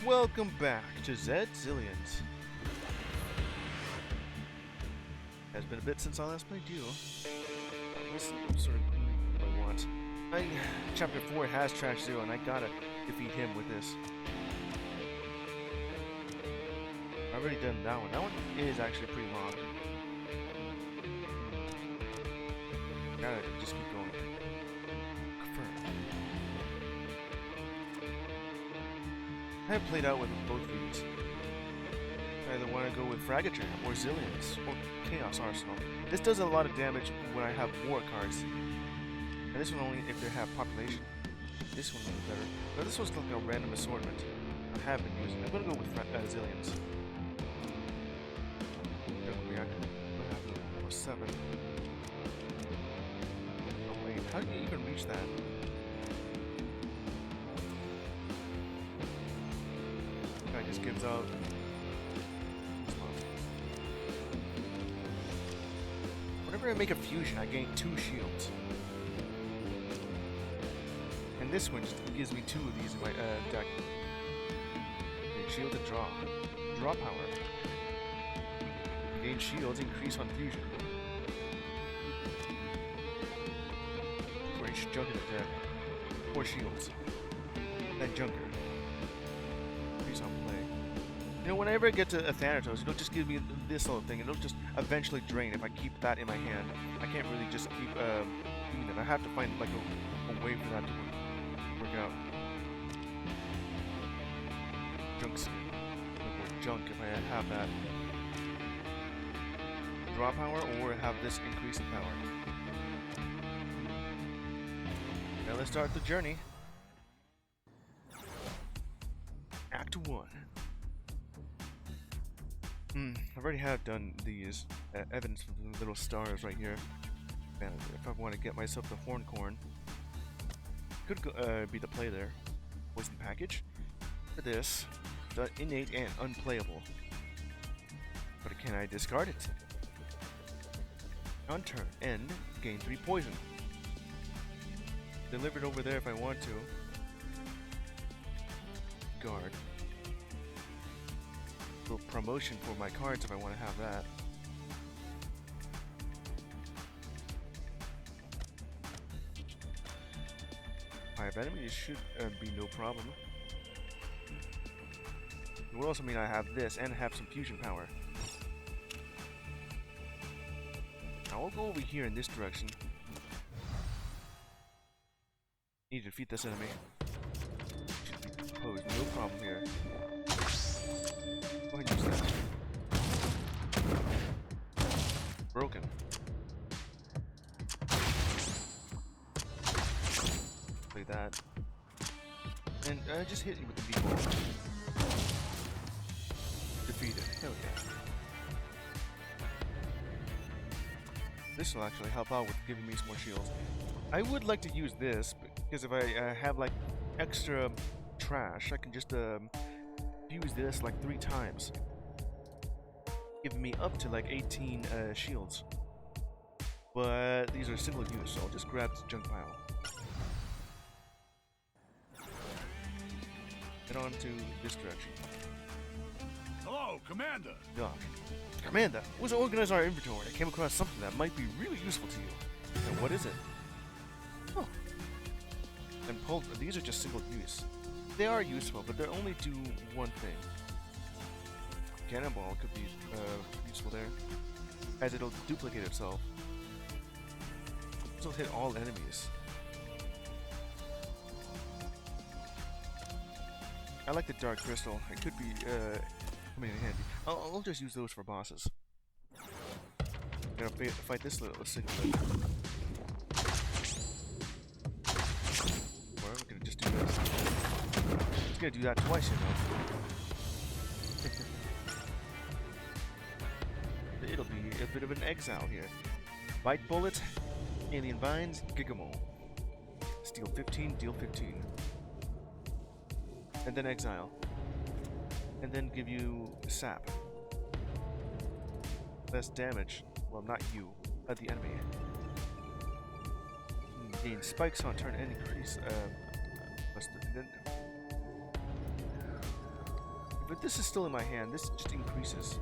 Welcome back to Zet Zillions. Has been a bit since I last played you. This sort of what I want. Chapter 4 has Trash Zero, and I gotta defeat him with this. I've already done that one. That one is actually pretty long. Gotta just keep going. Confirm. I have played out with both of these. I either want to go with Fragature or Zillions or Chaos Arsenal. This does a lot of damage when I have war cards. And this one only if they have population. This one will be better. But this one's like a random assortment. I have been using. I'm gonna go with Zillions. Reactor. What happened? Or 7. Oh wait, how do you even reach that? Guy just gives out. Whenever I make a fusion, I gain 2 shields. And this one just gives me 2 of these in my deck. Okay, shield to draw. Draw power. Gain shields, increase on fusion. For each junk in the deck. 4 shields. Then junker. Increase on play. You know, whenever I get to a Thanatos, it'll just give me this little thing. It'll just eventually drain if I keep that in my hand. I can't really just keep doing it. I have to find like a way for that to work out. Junk skin. Or junk if I have that. Draw power or have this increase in power. Now let's start the journey. Act 1. I already have done these evidence from the little stars right here. And if I want to get myself the horn corn, could be the play there. Poison package. For this, the innate and unplayable. But can I discard it? On turn, end, gain 3 poison. Deliver it over there if I want to. Guard. Little promotion for my cards if I want to have that. Five enemies should be no problem. It will also mean I have this and have some fusion power. Now I'll go over here in this direction. Need to defeat this enemy. Should be posed no problem here. Go ahead and use that. Broken. Play that. And just hit you with the V-ball. Defeated. Hell yeah. This will actually help out with giving me some more shields. I would like to use this because if I have like extra trash, I can just use this like 3 times, giving me up to like 18 shields. But these are single use, so I'll just grab this junk pile. Head on to this direction. Hello, Commander! Doc. Commander, was to organize our inventory. I came across something that might be really useful to you. And what is it? Oh. And these are just single use. They are useful, but they only do one thing. Cannonball could be useful there, as it'll duplicate itself. This will hit all enemies. I like the dark crystal. It could be coming in handy. I'll just use those for bosses. I'm gonna fight this little singlet. Or we're gonna just do this. It's gonna do that twice, you know. It'll be a bit of an exile here. Bite Bullet, Alien Vines, Gigamole. Steal 15, deal 15. And then exile. And then give you sap. Less damage. Well, not you, but the enemy. Gain spikes on turn and increase. Then But this is still in my hand. This just increases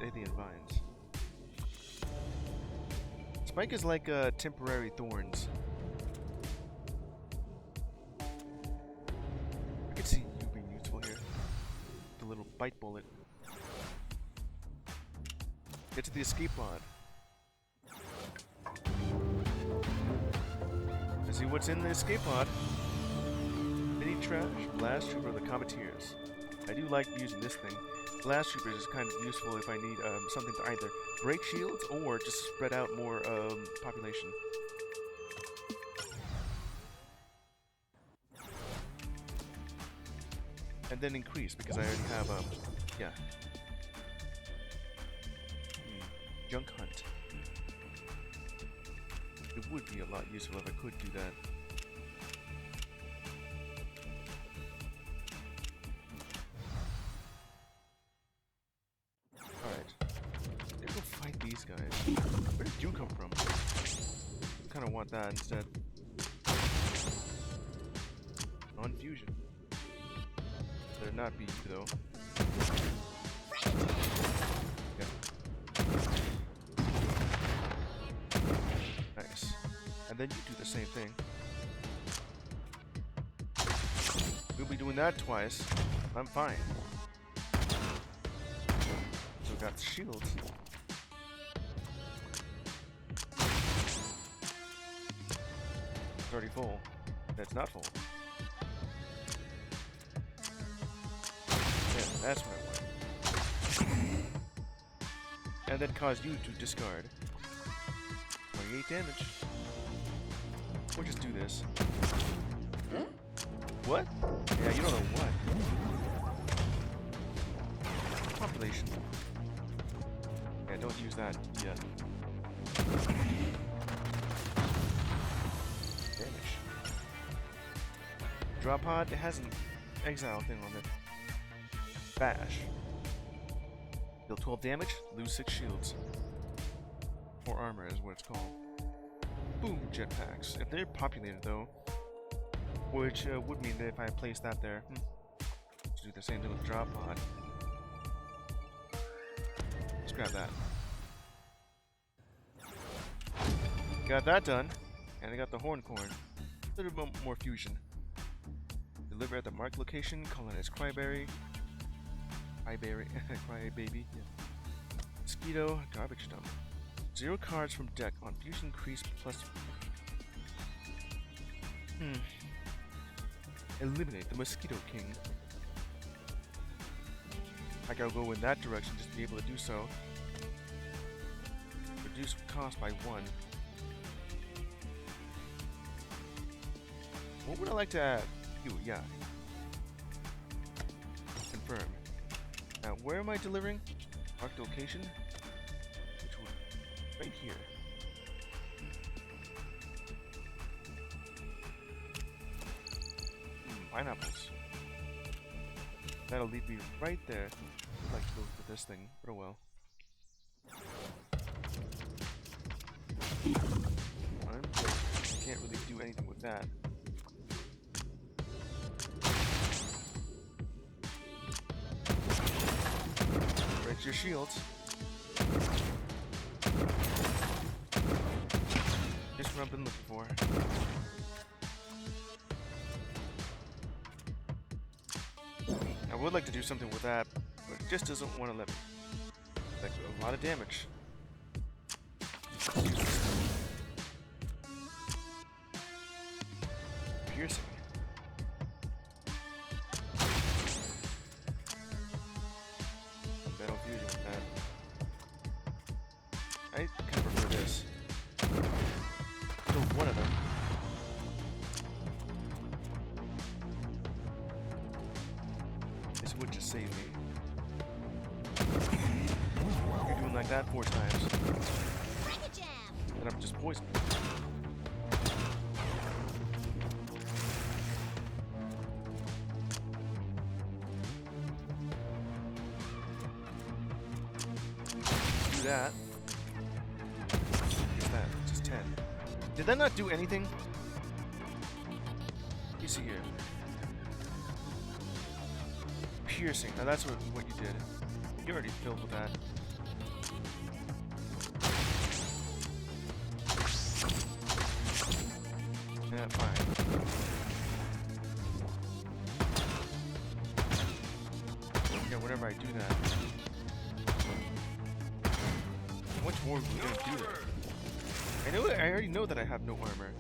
alien vines. Spike is like temporary thorns. I could see you being useful here. The little bite bullet. Get to the escape pod. Let's see what's in the escape pod. Mini trash, blast trooper, the cometeers. I do like using this thing. Blast troopers is kind of useful if I need something to either break shields or just spread out more population. And then increase because I already have yeah. Junk hunt. It would be a lot useful if I could do that. These guys. Where did you come from? I kind of want that instead. Non-fusion. Better not be you though. Yeah. Nice. And then you do the same thing. We'll be doing that twice. I'm fine. So we got shields. Already full. That's not full. Yeah, that's what I want. And then cause you to discard 28 damage. Or just do this. What? Yeah, you don't know what. Population. Yeah, don't use that yet. Drop pod, it has an exile thing on it. Bash. Deal 12 damage, lose 6 shields. 4 armor is what it's called. Boom, jetpacks. If they're populated though, which would mean that if I place that there, let's do the same thing with drop pod. Let's grab that. Got that done, and I got the horn corn. A little bit more fusion. Deliver at the marked location, colonize Cryberry. Cryberry. Crybaby. Yeah. Mosquito, garbage dump. 0 cards from deck on fusion increase plus. Eliminate the Mosquito King. I gotta go in that direction just to be able to do so. Reduce cost by 1. What would I like to add? Yeah. Confirm. Now, where am I delivering? Marked location? Which one? Right here. Pineapples. That'll lead me right there. I'd like to go for this thing, but oh well. Can't really do anything with that. Your shields. Just what I've been looking for. I would like to do something with that, but it just doesn't want to let me. Like a lot of damage. Piercing. I kind of prefer this. Kill one of them. This would just save me. You're doing like that 4 times. And I'm just poisoned. Do that. Just 10. Did that not do anything? You see here. piercing. Now that's what you did. You already filled with that. Yeah, fine. Yeah, whenever I do that. How much more are we gonna do that? I already know that I have no armor.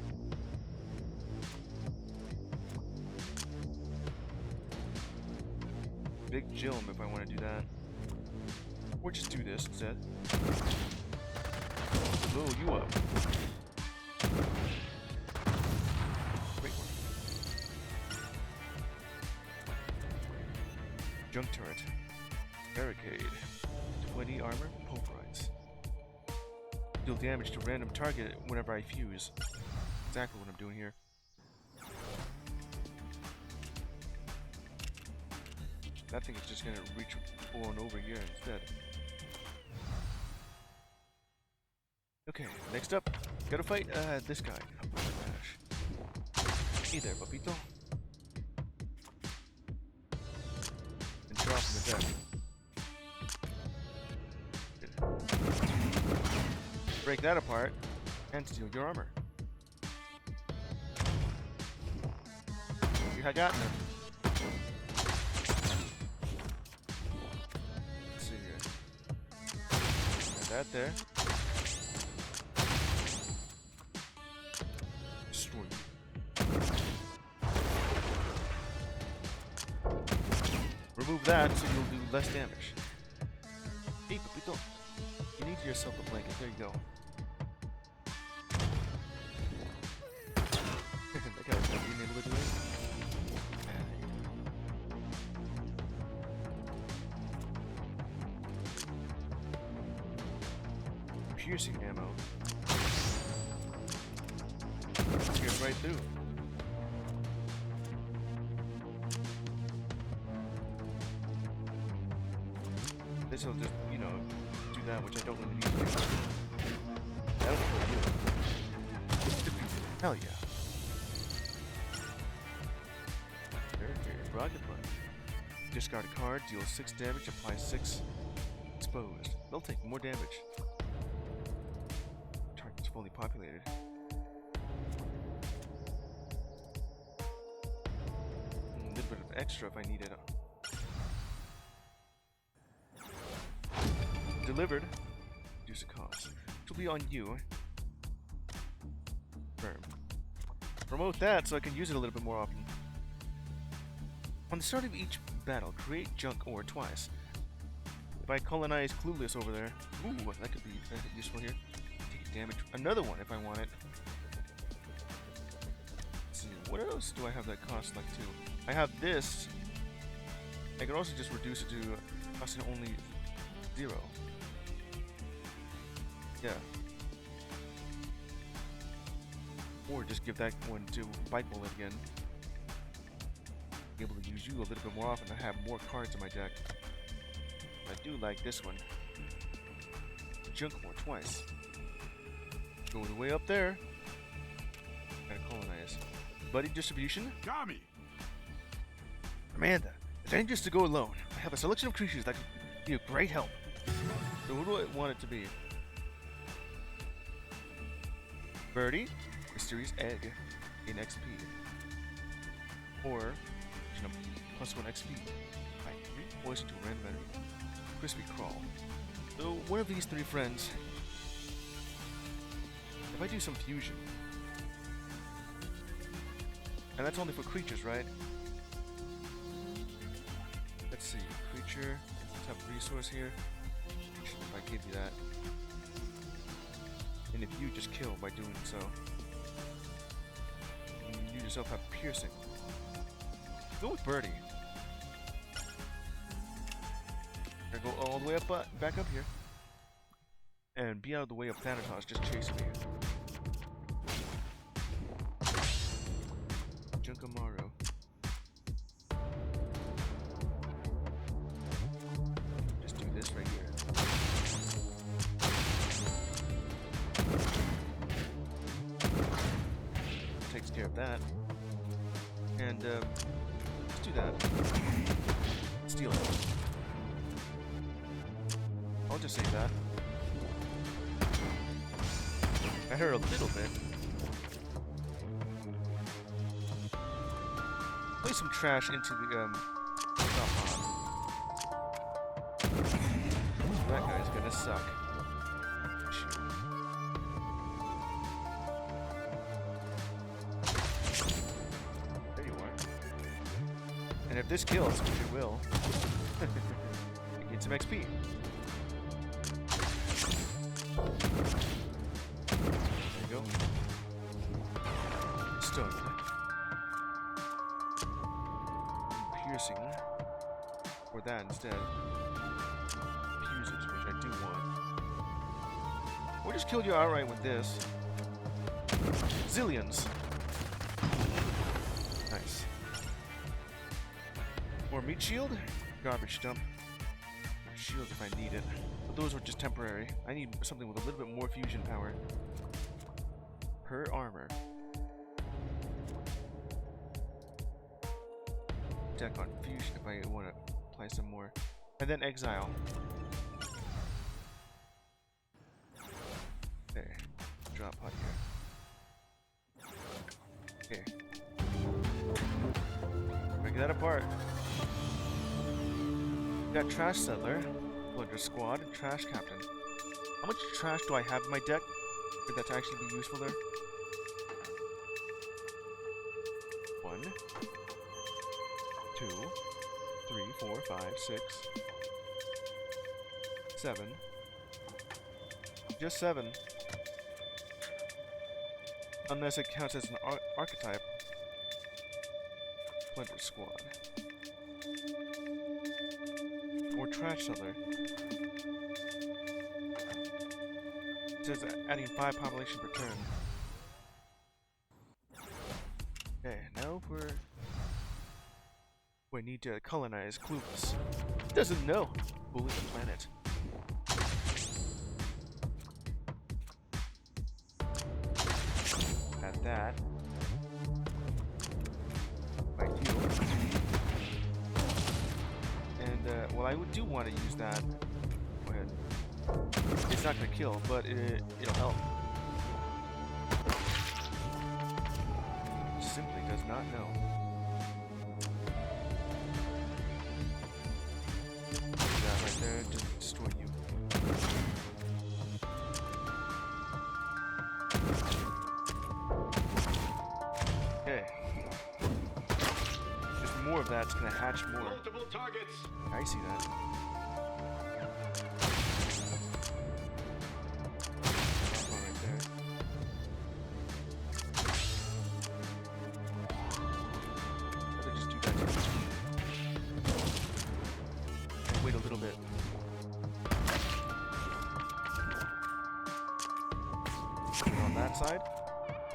Big Jilm if I want to do that. Or just do this instead. Blow you up. Great one. Junk turret. Barricade. 20 armor. Pulverize. Deal damage to random target whenever I fuse. Exactly what I'm doing here. I think it's just gonna reach over and over here instead. Okay, next up, gotta fight this guy. Oh, gosh. Hey there, papito. And drop him the deck. Break that apart and steal your armor. You had gotten him. Let's see here. Got that there. Destroy you. Remove that so you'll do less damage. Hey, papito. You need yourself a blanket. There you go. That guy's not being able to do it. Piercing ammo. Gets right through. This will just, you know, do that, which I don't really need to do. That'll kill you. Hell yeah. Rocket punch. Discard a card, deal 6 damage, apply 6. Exposed. They'll take more damage. Target's fully populated. A little bit of extra if I need it. Delivered. Reduce the cost. Which will be on you. Firm. Promote that so I can use it a little bit more often. On the start of each battle, create junk ore twice. If I colonize Clueless over there, ooh, that could be useful here. Take damage. Another one if I want it. Let's see, what else do I have that costs like 2? I have this. I could also just reduce it to costing only 0. Yeah. Or just give that one to Bike Bullet again. Be able to use you a little bit more often to have more cards in my deck. I do like this one. Junk more twice. Go the way up there. Gotta colonize. Buddy distribution. Kami! Amanda, it's dangerous to go alone. I have a selection of creatures that could be of great help. So who do I want it to be? Birdie, Mysterious Egg, in XP. Or +1 XP. Right, 3 poison to random enemy. Crispy Crawl. So one of these 3 friends. If I do some fusion. And that's only for creatures, right? Let's see. Creature. Top resource here. If I give you that. And if you just kill by doing so. You yourself have piercing. Go with Birdie. I go all the way up, back up here, and be out of the way of Thanatos just chasing me. Junkamaru. Just do this right here. Takes care of that, and. Do that. steal it. I'll just say that. I heard a little bit. Play some trash into the drop pod. That guy's gonna suck. There you are. And if this kills, which it will, you get some XP. There you go. Stone. Piercing. Or that instead. Fuses, which I do want. Or just kill you outright with this. Zillions. Nice. More meat shield? Garbage dump. Shield if I need it. But those were just temporary. I need something with a little bit more fusion power. Per armor. Deck on fusion if I want to apply some more. And then exile. There. Drop pod here. Okay. Break that apart. Got Trash Settler, Plunder Squad, and Trash Captain. How much trash do I have in my deck for that to actually be useful there? 1, 2, 3, 4, 5, 6, 7. Just 7. Unless it counts as an archetype. Plunder Squad. Or Trash Settler. It says adding 5 population per turn. Okay, now for... we need to colonize Clueless. Doesn't know. Bully the planet. Add that. My heal. And, well, I do want to use that. Go ahead. It's not going to kill, but it'll help. Simply does not know. That right there, just destroy you. Okay. Just more of that's going to hatch more. Multiple targets. I see that. Right there. Rather just do that. And wait a little bit. Put it on that side.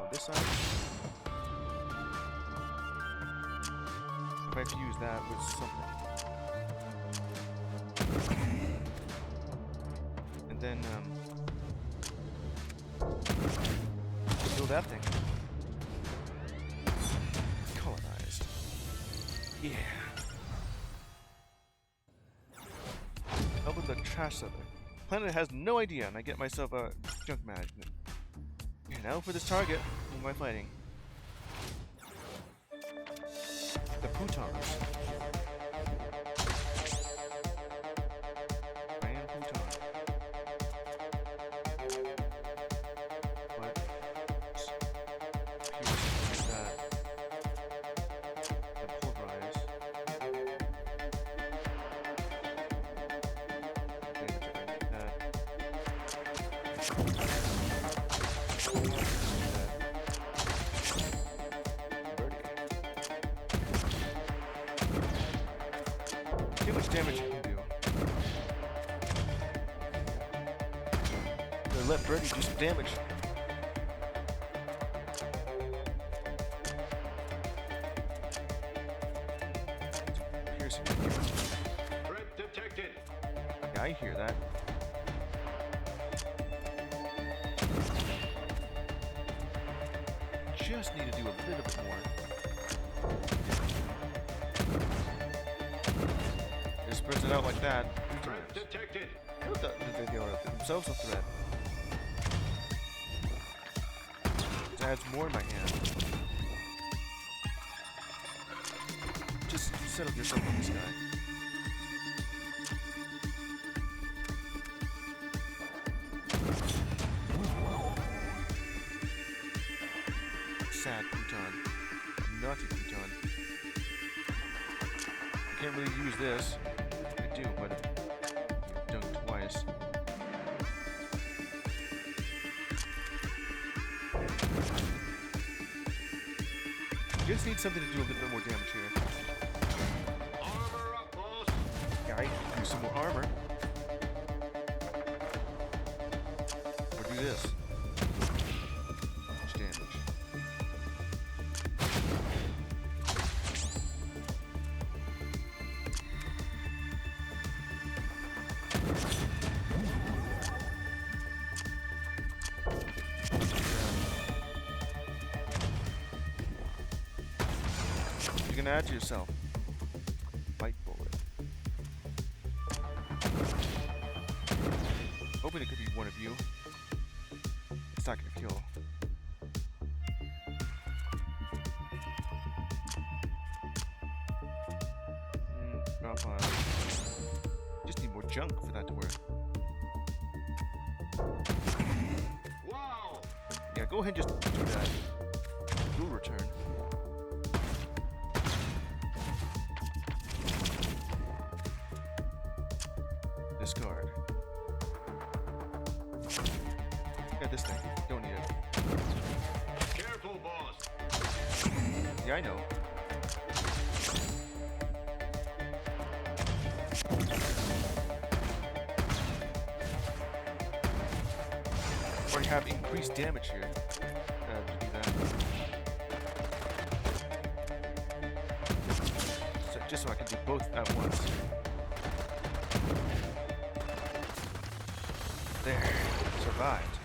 On this side. If I fuse that with something. And then, kill that thing. Colonized. Yeah. Help with the Trash Settler. Planet has no idea, and I get myself a junk management. And now for this target. Who am I fighting? The Putons. Too much damage you can do. Gonna let Birdie do some damage. Piercing. Threat detected. Yeah, I hear that. Just need to do a little bit more. Just spreads it out like that. Threat detected. What they are themselves a threat. It adds more in my hand. Just settle yourself on this guy. Sad futon. Naughty futon. I can't really use this. I do, but I've done it twice. Just need something to do a little bit more damage here. Armor up, boss. Guy, use some more armor. Or do this. Much damage. You can add to yourself. Light bullet. Hoping it could be one of you. It's not gonna kill. Drop on. Just need more junk for that to work. Wow. Yeah, go ahead and just do that. You'll return. Discard. Got this thing. Don't need it. Careful, boss. Yeah, I know. Or have increased damage here. To do that. So, just so I can do both at once. There. Survived.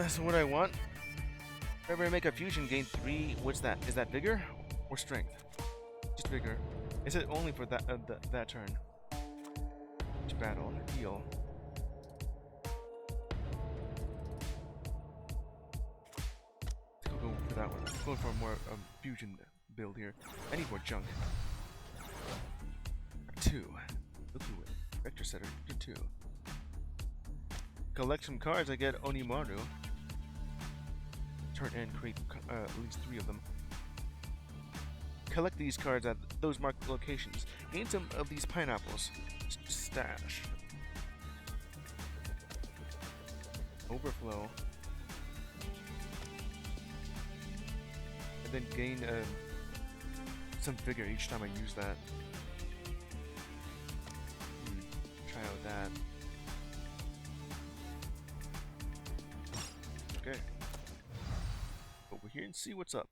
So what do I want? Whenever I make a fusion, gain 3. What's that? Is that vigor or strength? Just vigor. Is it only for that that turn? Each battle. Heal. Go for that one. I'm going for a more fusion build here. I need more junk. 2. Look at it. Vector setter. 2. Collect some cards. I get Onimaru. Turn and create at least 3 of them. Collect these cards at those marked locations. Gain some of these pineapples. Stash. Overflow. And then gain some vigor each time I use that. Try out that. Okay. Over here and see what's up.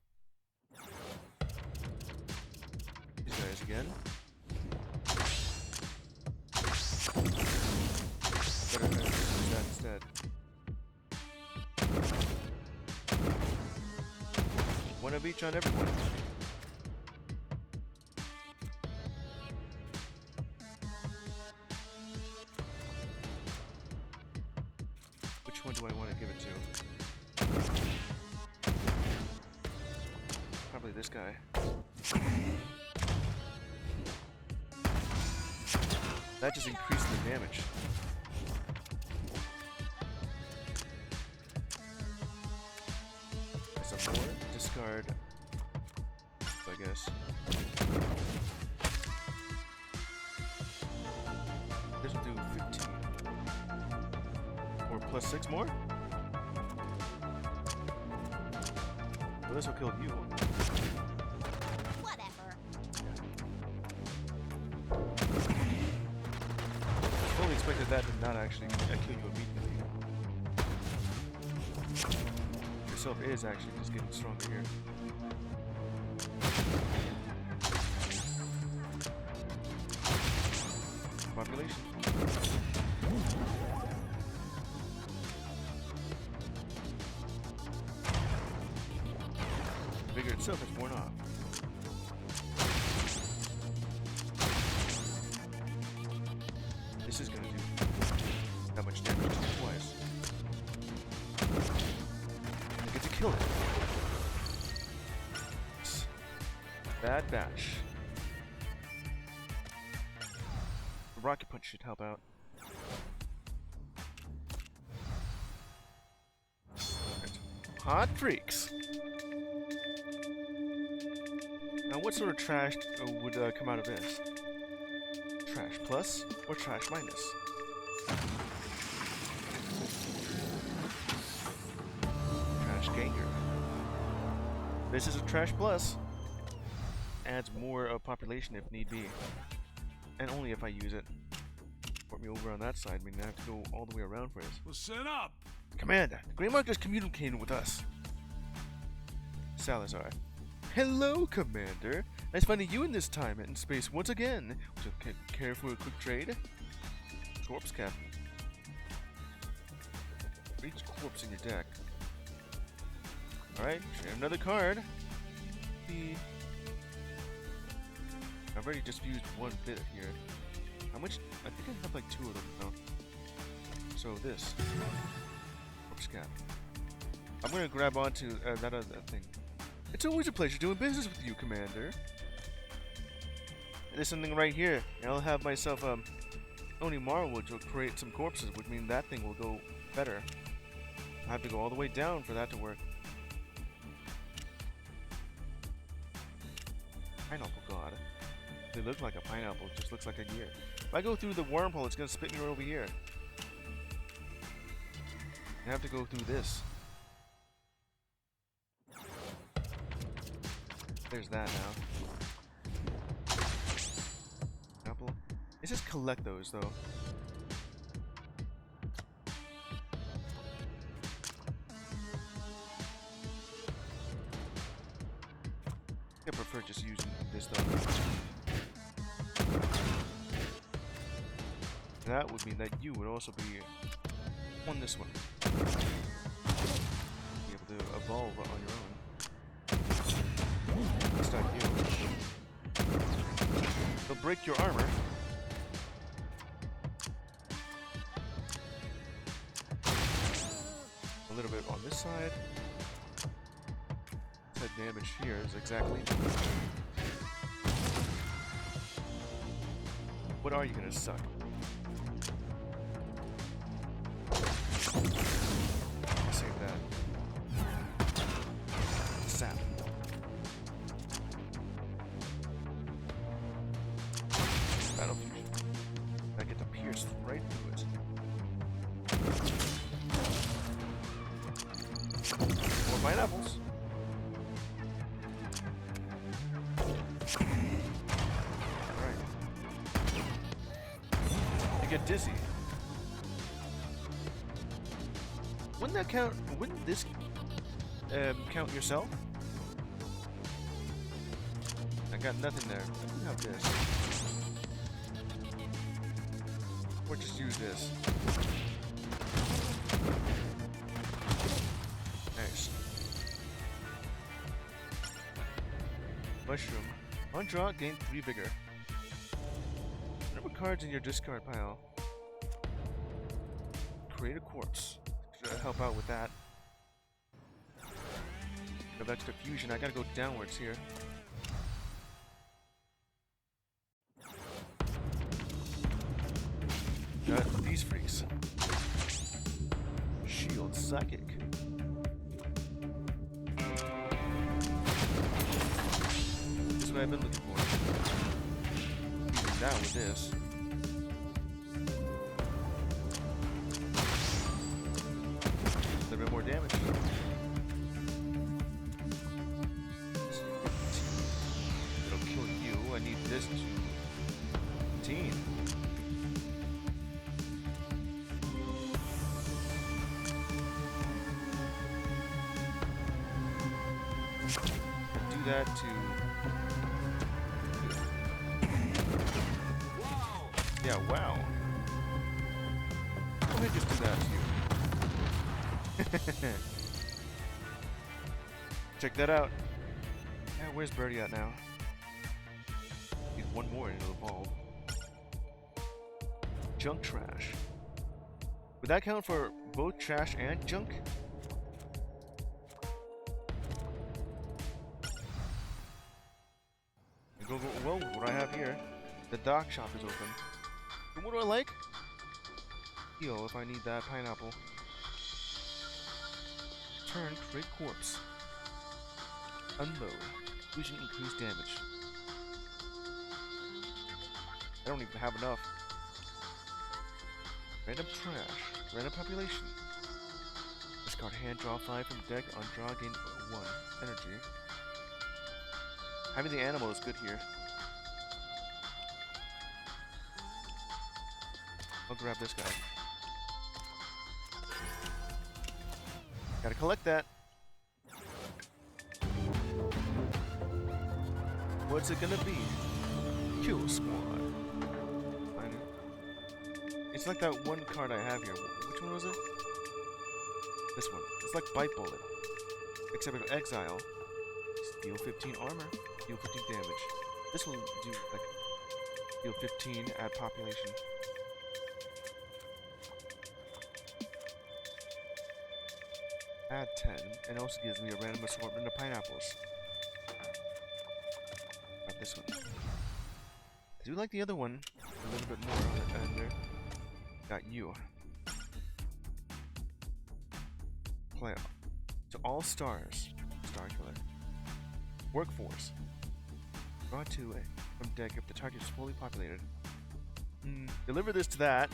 These guys again. Better use that instead. One of each on everyone. Which one do I want to give it to? Probably this guy. That just increased the damage. Some more. Discard. I guess. This will do 15. Or plus 6 more? Well, this will kill you. Whatever. Fully expected that to not actually kill you immediately. Yourself is actually just getting stronger here. Population. Vigor itself is worn off. This is gonna do that much damage twice. I get to kill it. Bad batch. The rocket punch should help out. Hot freaks. Now, what sort of trash would come out of this? Trash plus or trash minus? Trash ganger. This is a trash plus. Adds more population if need be. And only if I use it. Put me over on that side, meaning I have to go all the way around for this. Listen up! Commander, the Grey Mark is communicating with us. Salazar. Hello, Commander. Nice finding you in this time and space once again. Would you care for a quick trade? Corpse cap. Each corpse in your deck. Alright, trade another card. I've already just used one bit here. How much? I think I have like 2 of them now. So this. Corpse cap. I'm gonna grab onto that other thing. It's always a pleasure doing business with you, Commander. There's something right here. I'll have myself Onimaru will create some corpses, which means that thing will go better. I have to go all the way down for that to work. Pineapple god. They look like a pineapple, it just looks like a gear. If I go through the wormhole, it's gonna spit me right over here. I have to go through this. There's that now. Apple. Let's just collect those though. I prefer just using this though. That would mean that you would also be on this one. Be able to evolve on your own. It's not you. They'll break your armor. A little bit on this side. That damage here is exactly. What are you gonna suck? Save that. Sap. Battle fusion. I get to pierce right through it. More pineapples. Alright. You get dizzy. Wouldn't that count? Wouldn't this count yourself? I got nothing there. I do have this. Or just use this. Nice. Mushroom. On draw, gain 3 vigor. Number cards in your discard pile. Create a corpse. Should help out with that. Have extra fusion. I gotta go downwards here. Got these freaks. Shield psychic. This is what I've been looking for. Using that with this. A little bit more damage. It'll kill you. I need this to 15. Do that to. Wow! Yeah, wow. Let me just do that to you. Check that out. Yeah, where's Birdie at now? Need one more and it'll evolve. junk trash. Would that count for both trash and junk? Well, what do I have here? The dock shop is open. And what do I like? Heal if I need that pineapple. Turn, create corpse. Unload. Fusion increase damage. I don't even have enough. Random trash. Random population. Discard hand, draw 5 from deck, on draw, gain 1 energy. Having the animal is good here. I'll grab this guy. Gotta collect that. What's it gonna be? Kill Squad. It's like that one card I have here. Which one was it? This one. It's like Bite Bullet. Except for Exile. Deal 15 armor. Deal 15 damage. This will do like deal 15 add population. Add 10, and it also gives me a random assortment of pineapples. Got this one. I do like the other one a little bit more on there. Got you. Play to all stars. Star killer. Workforce. Draw 2 from deck if the target is fully populated. Deliver this to that.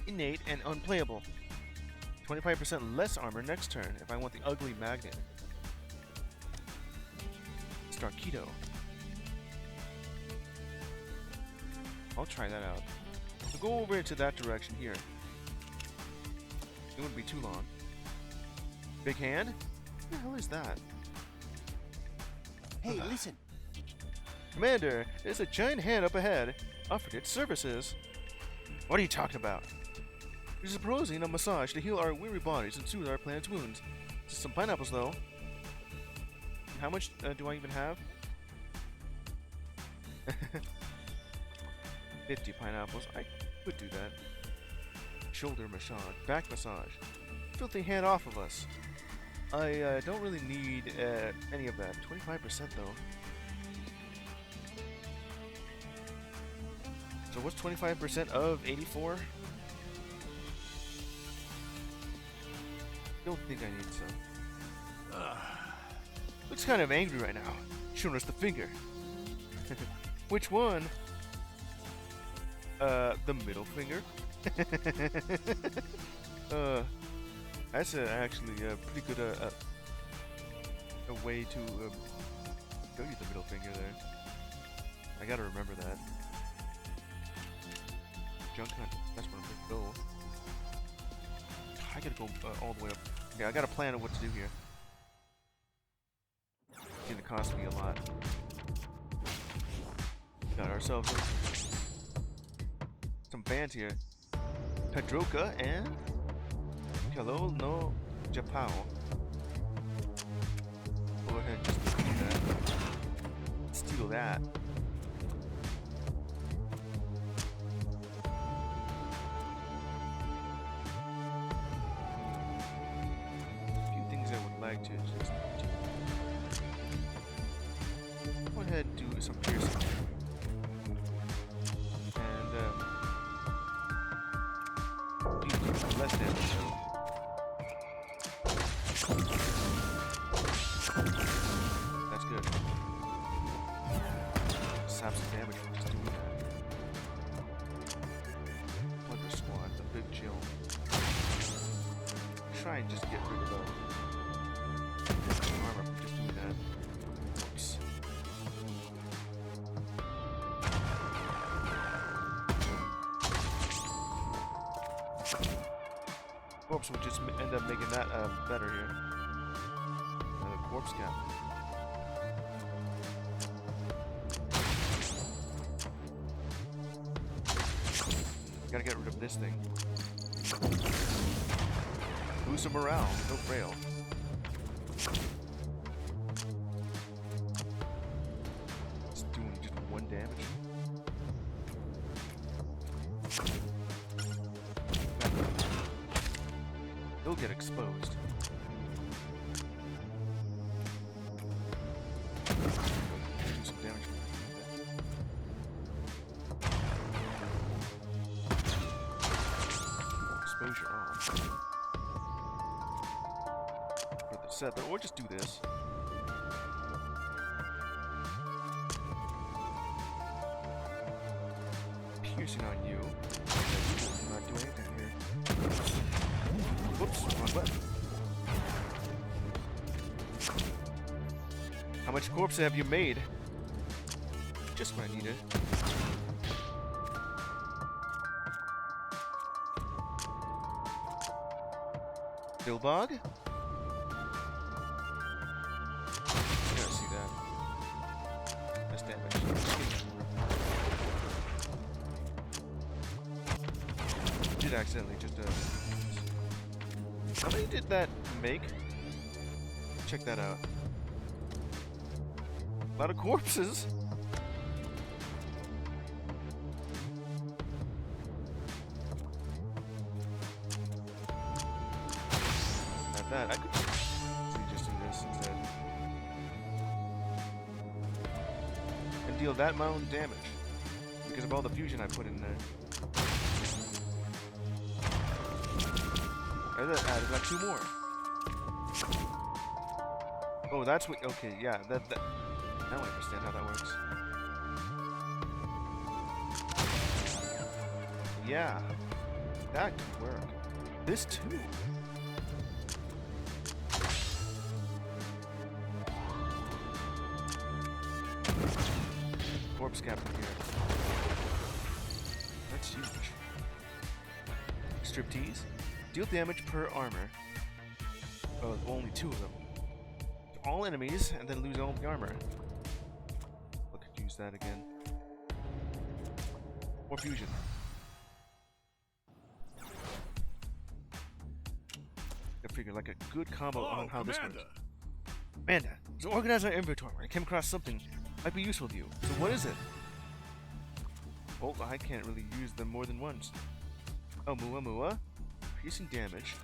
Innate and unplayable. 25% less armor next turn if I want the ugly magnet. Start keto. I'll try that out. We'll go over into that direction here. It wouldn't be too long. Big hand? What the hell is that? Hey, listen. Commander, there's a giant hand up ahead. Offered its services. What are you talking about? We're proposing a massage to heal our weary bodies and soothe our planet's wounds. Just some pineapples, though. How much do I even have? 50 pineapples. I could do that. Shoulder massage. Back massage. Filthy hand off of us. I don't really need any of that. 25% though. So what's 25% of 84? Don't think I need some. Looks kind of angry right now. Showing us the finger. Which one? The middle finger. That's actually a pretty good a way to show you the middle finger there. I gotta remember that. Junk hunt. That's where I'm gonna go. I gotta go all the way up. Okay, I got a plan of what to do here. It's gonna cost me a lot. Got ourselves some bands here. Pedroka and Hello no Japao. Go ahead and just do that. Steal that. A few things I would like to just do. Go ahead and do some piercing. And less damage. That's good. Sap some damage from just doing that. Plunder squad, the big Jill. Try and just get rid of the armor from just doing that. Oops. Corpse will just end up making that better here. Corpse cap. Gotta get rid of this thing. Boost some morale, no frail. It's doing just 1 damage. He'll get exposed. Do some damage. Exposure off. For the set, or just do this. Piercing on you. Will not do anything here. Whoops, wrong button. How much corpse have you made? Just what I needed. Billbog? Gotta see that. That's damage. Did accidentally just how many did that make? Check that out. A lot of corpses. Not that. I could just do this instead. And deal that amount of damage. Because of all the fusion I put in there. There's like 2 more. Oh, that's what. Okay, yeah. That. Now I understand how that works. Yeah, that could work. This too. Corpse captain here. That's huge. Striptease. Deal damage per armor. Oh, only 2 of them. To all enemies, and then lose all the armor. I could use that again. More fusion. I figure like a good combo on how this works. Amanda, to organize our inventory, I came across something might be useful to you. So what is it? Well, I can't really use them more than once. Oh, Mua. Piercing damage.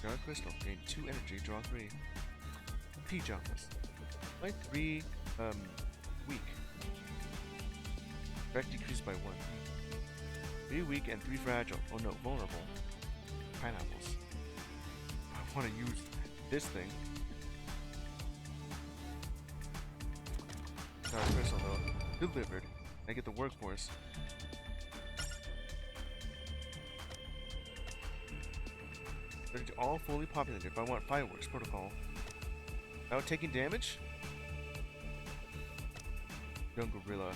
Dark crystal. Gain 2 energy. Draw 3. Pajamas. Like 3 weak. Effect decreased by 1. 3 weak and 3 fragile. Oh no, vulnerable. Pineapples. I want to use this thing. Dark crystal though. Delivered. I get the workforce. All fully populated. If I want fireworks protocol. Without taking damage? Young gorilla.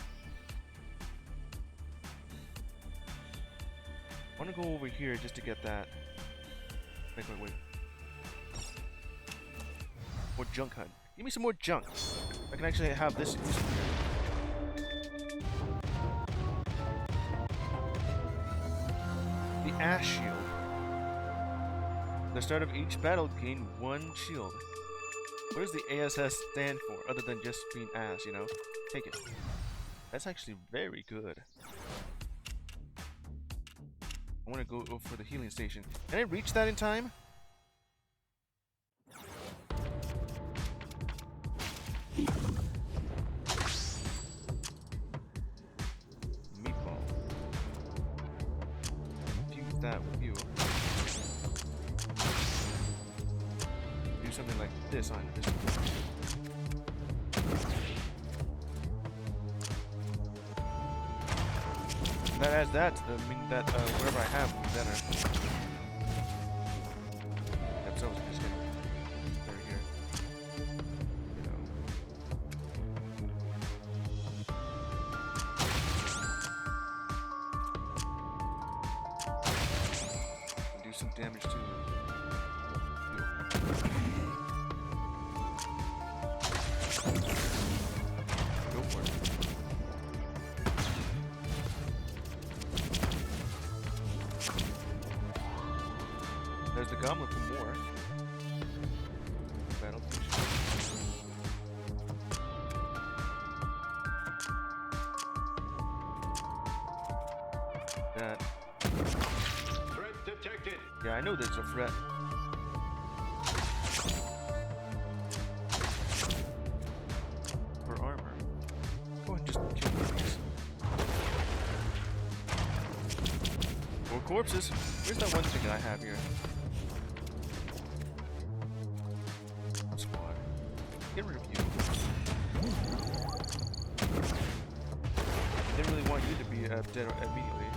I want to go over here just to get that. Wait. More junk hunt. Give me some more junk. I can actually have this used here. The Ash Shield. At the start of each battle, gain 1 shield. What does the ASS stand for, other than just being ass, you know? Take it. That's actually very good. I want to go for the healing station. Can I reach that in time? Meatball. Fuse that with you. Do something like this on this. That adds that to the mean that whatever I have will be better. Yep, so I was just gonna put her here. You know. Do some damage to you. Go for it. There's the goblet for more. Battle station. That. Threat detected. Yeah, I know there's a threat. For armor. Go ahead and just kill one of these. More corpses. Where's that one thing that I have here? Squad. Get rid of you. Didn't really want you to be dead immediately.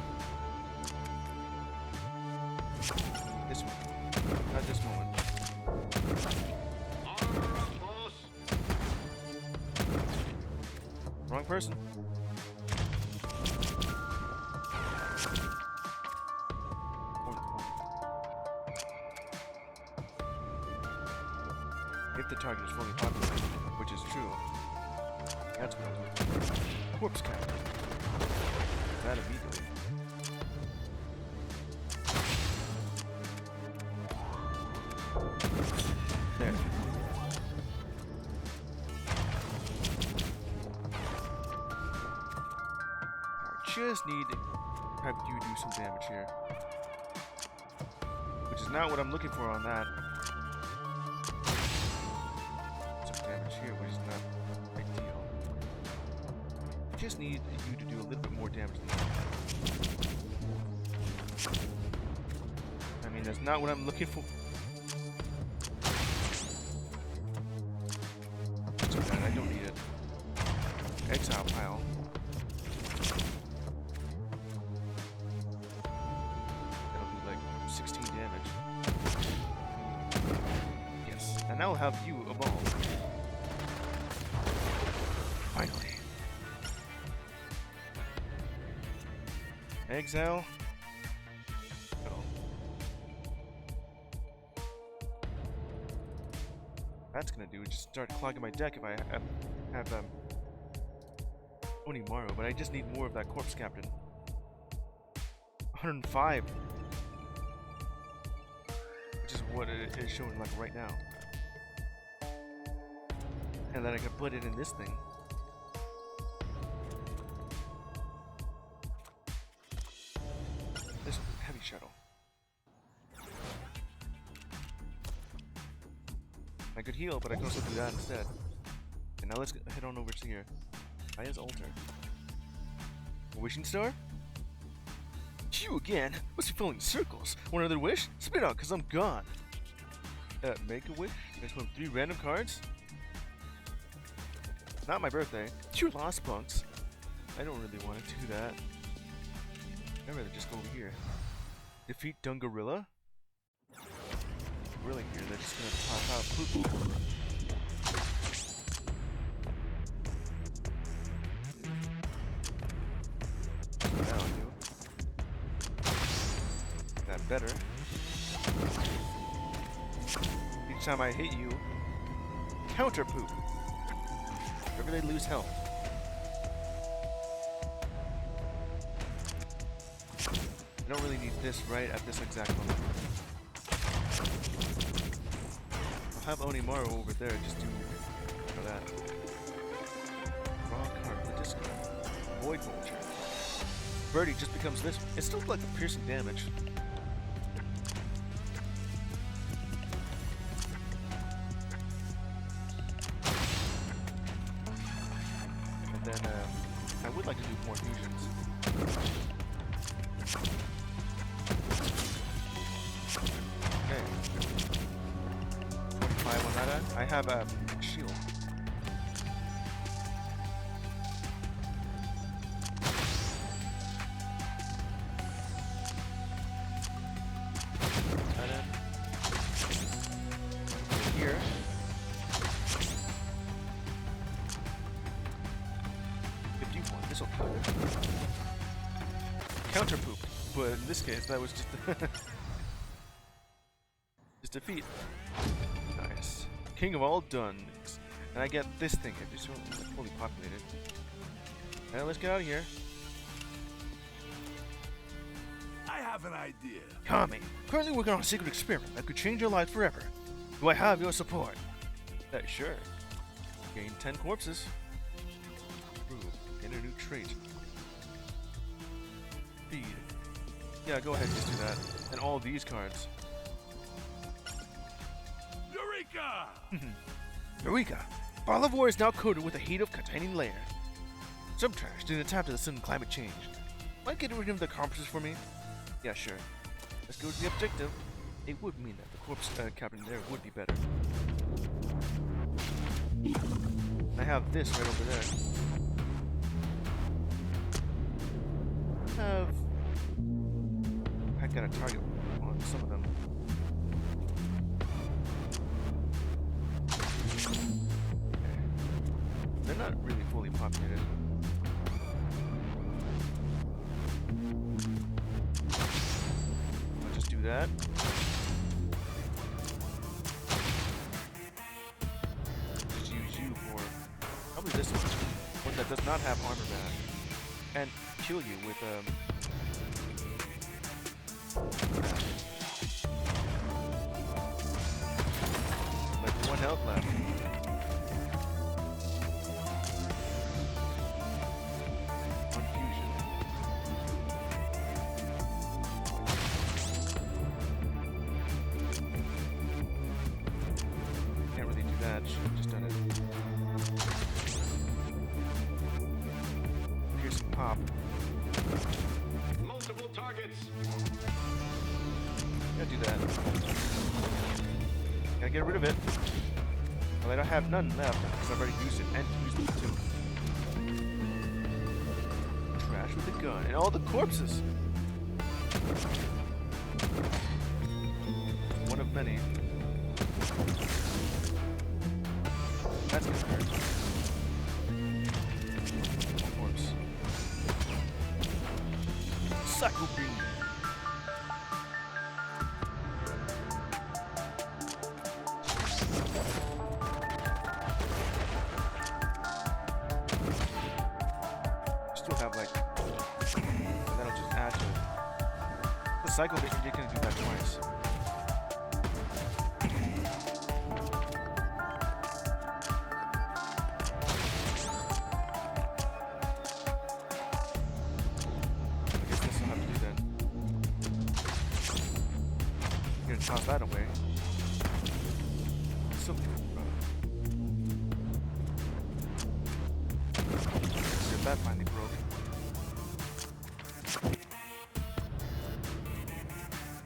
This one. Not this moment. Armor up, boss. Wrong person. If the target is fully populated, which is true, that's what I'll do. Corpse count. That immediately. There. I just need to have you do some damage here. Which is not what I'm looking for on that. Some damage here, which is not ideal. I just need you to do a little bit more damage than that. I mean, that's not what I'm looking for. Too bad, I don't need it. Exile pile. That'll do like 16 damage. Yes, and I'll have you evolve. Finally. Exile. Oh. That's gonna do is just start clogging my deck if I have Onimaru, but I just need more of that corpse captain. 105, which is what it is showing like right now, and then I can put it in this thing. This heavy shuttle. I could heal, but I can also do that instead. And now let's head on over to here. Aya's altar. A wishing star? You again? Must be filling circles. Want another wish? Spit out, cause I'm gone. Make a wish? There's from 3 random cards? It's not my birthday. You lost, punks. I don't really want to do that. I'd rather just go over here. Defeat Dungorilla? Gorilla here, they're just gonna pop out poo-poo. That'll do. That better. Each time I hit you, counter poop. Whenever they lose health. I don't really need this right at this exact moment. I'll have Onimaru over there just for that. Draw a card from the discard. Void Vulture. Birdie just becomes this. It's still like the piercing damage. And then I would like to do more fusions. Okay. 25 on that end. I have a shield. That end. Here. This will kill it. Counter poop. But in this case, that was just just defeat. Nice. King of all done. And I get this thing if it's fully populated. Now let's get out of here. I have an idea. Kami, currently working on a secret experiment that could change your life forever. Do I have your support? Sure. Gain 10 corpses. Ooh, gain a new trait. Feed. Yeah, go ahead, just do that. And all these cards. Eureka! Eureka! Bottle of War is now coated with a heat-of-containing layer. Some trash didn't adapt to the sudden climate change. Might get rid of the compasses for me? Yeah, sure. Let's go to the objective. It would mean that the corpse captain there would be better. I have this right over there. I got a target on some of them. They're not really fully populated. I'll just do that. Just use you for probably this one that does not have armor back, and kill you with like 1 health left. Should've just done it. Here's some pop. Multiple targets. Gotta do that. Gotta get rid of it. Well, I don't have none left because I've already used it and used it too. Trash with a gun and all the corpses. One of many. That's good. Corpse. Cycle beam. Still have like that'll just add to it. The cycle vision, you're gonna do that twice. Toss that away. So that finally broke.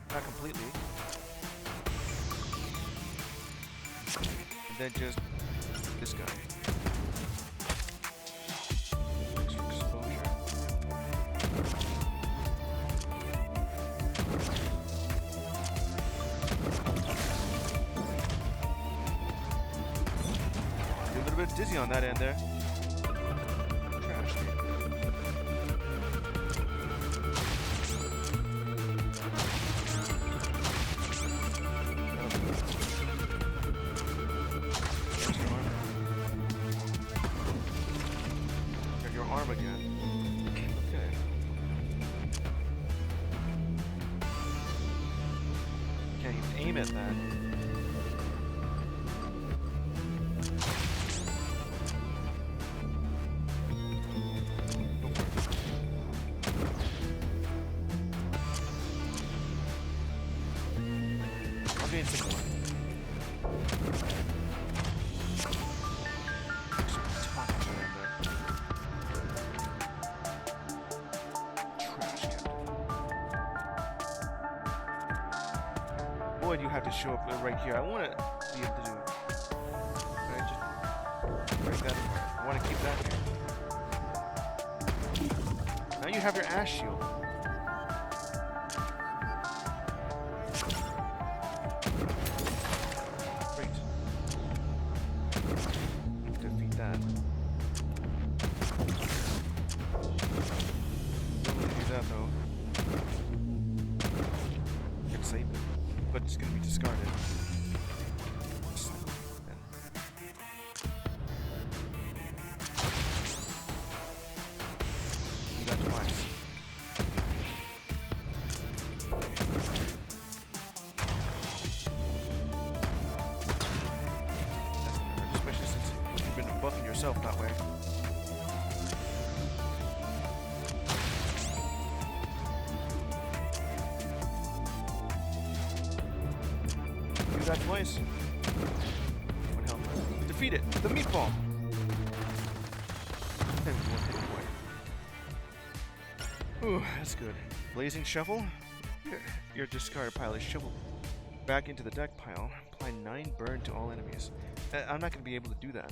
Not completely. And then just this guy. Extra exposure. Dizzy on that end there. Trash. Got your arm again. Okay. Can't even aim at that. Some more. Boy, do you have to show up right here. I want to be able to do. Can I just break that apart? I want to keep that here. Now you have your ash shield. But it's going to be discarded. You got twice. That's gonna hurt, especially since you've been buffing yourself that way. that twice. One health left. Defeat it! The meatball! And one hit point. Ooh, that's good. Blazing Shuffle. Your discard pile is shoveled back into the deck pile. Apply 9 burn to all enemies. I'm not going to be able to do that.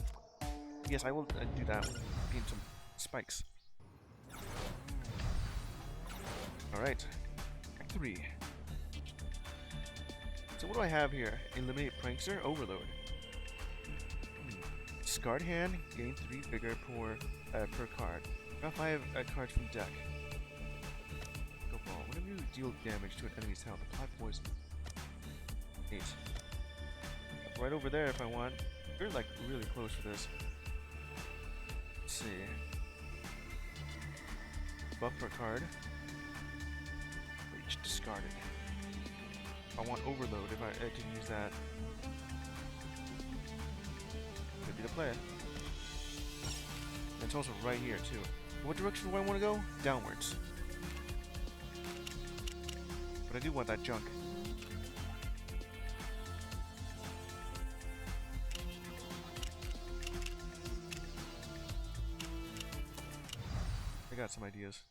Yes, I will do that with being some spikes. Alright. Act 3. So what do I have here? Eliminate Prankster, Overload. Discard hand, gain 3 vigor per card. Draw 5 cards from deck. Go ball. Whenever you deal damage to an enemy's health, apply poison. 8. Right over there if I want. We're like really close for this. Let's see. Buff per card. Reach discarded. I want overload if I can use that. Could be the play. It's also right here too. What direction do I want to go? Downwards. But I do want that junk. I got some ideas.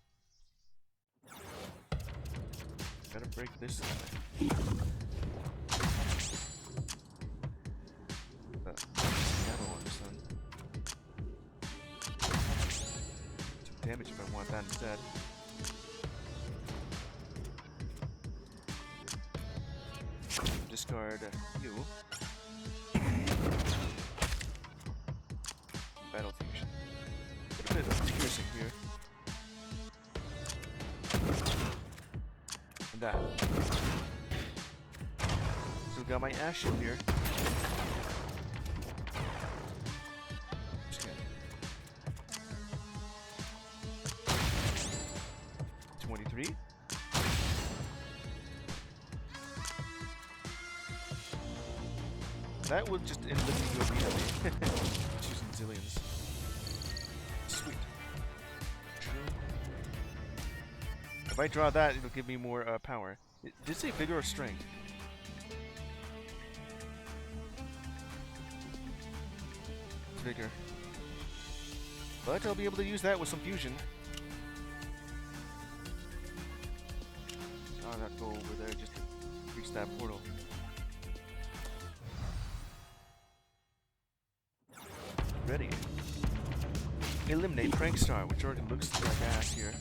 Gotta break this guy. Ammo on this one. Some damage if I want that instead. Discard you. Battle fusion. Get a bit of piercing here. And that. Still got my ash shield here. Just kidding. 23. That would just end up being immediately. Using Zillions. Sweet. If I draw that, it'll give me more power. Did it say vigor or strength? It's vigor. But I'll be able to use that with some fusion. I'll have to go over there just to reach that portal. Ready. Eliminate Prankstar, which already looks like ass here.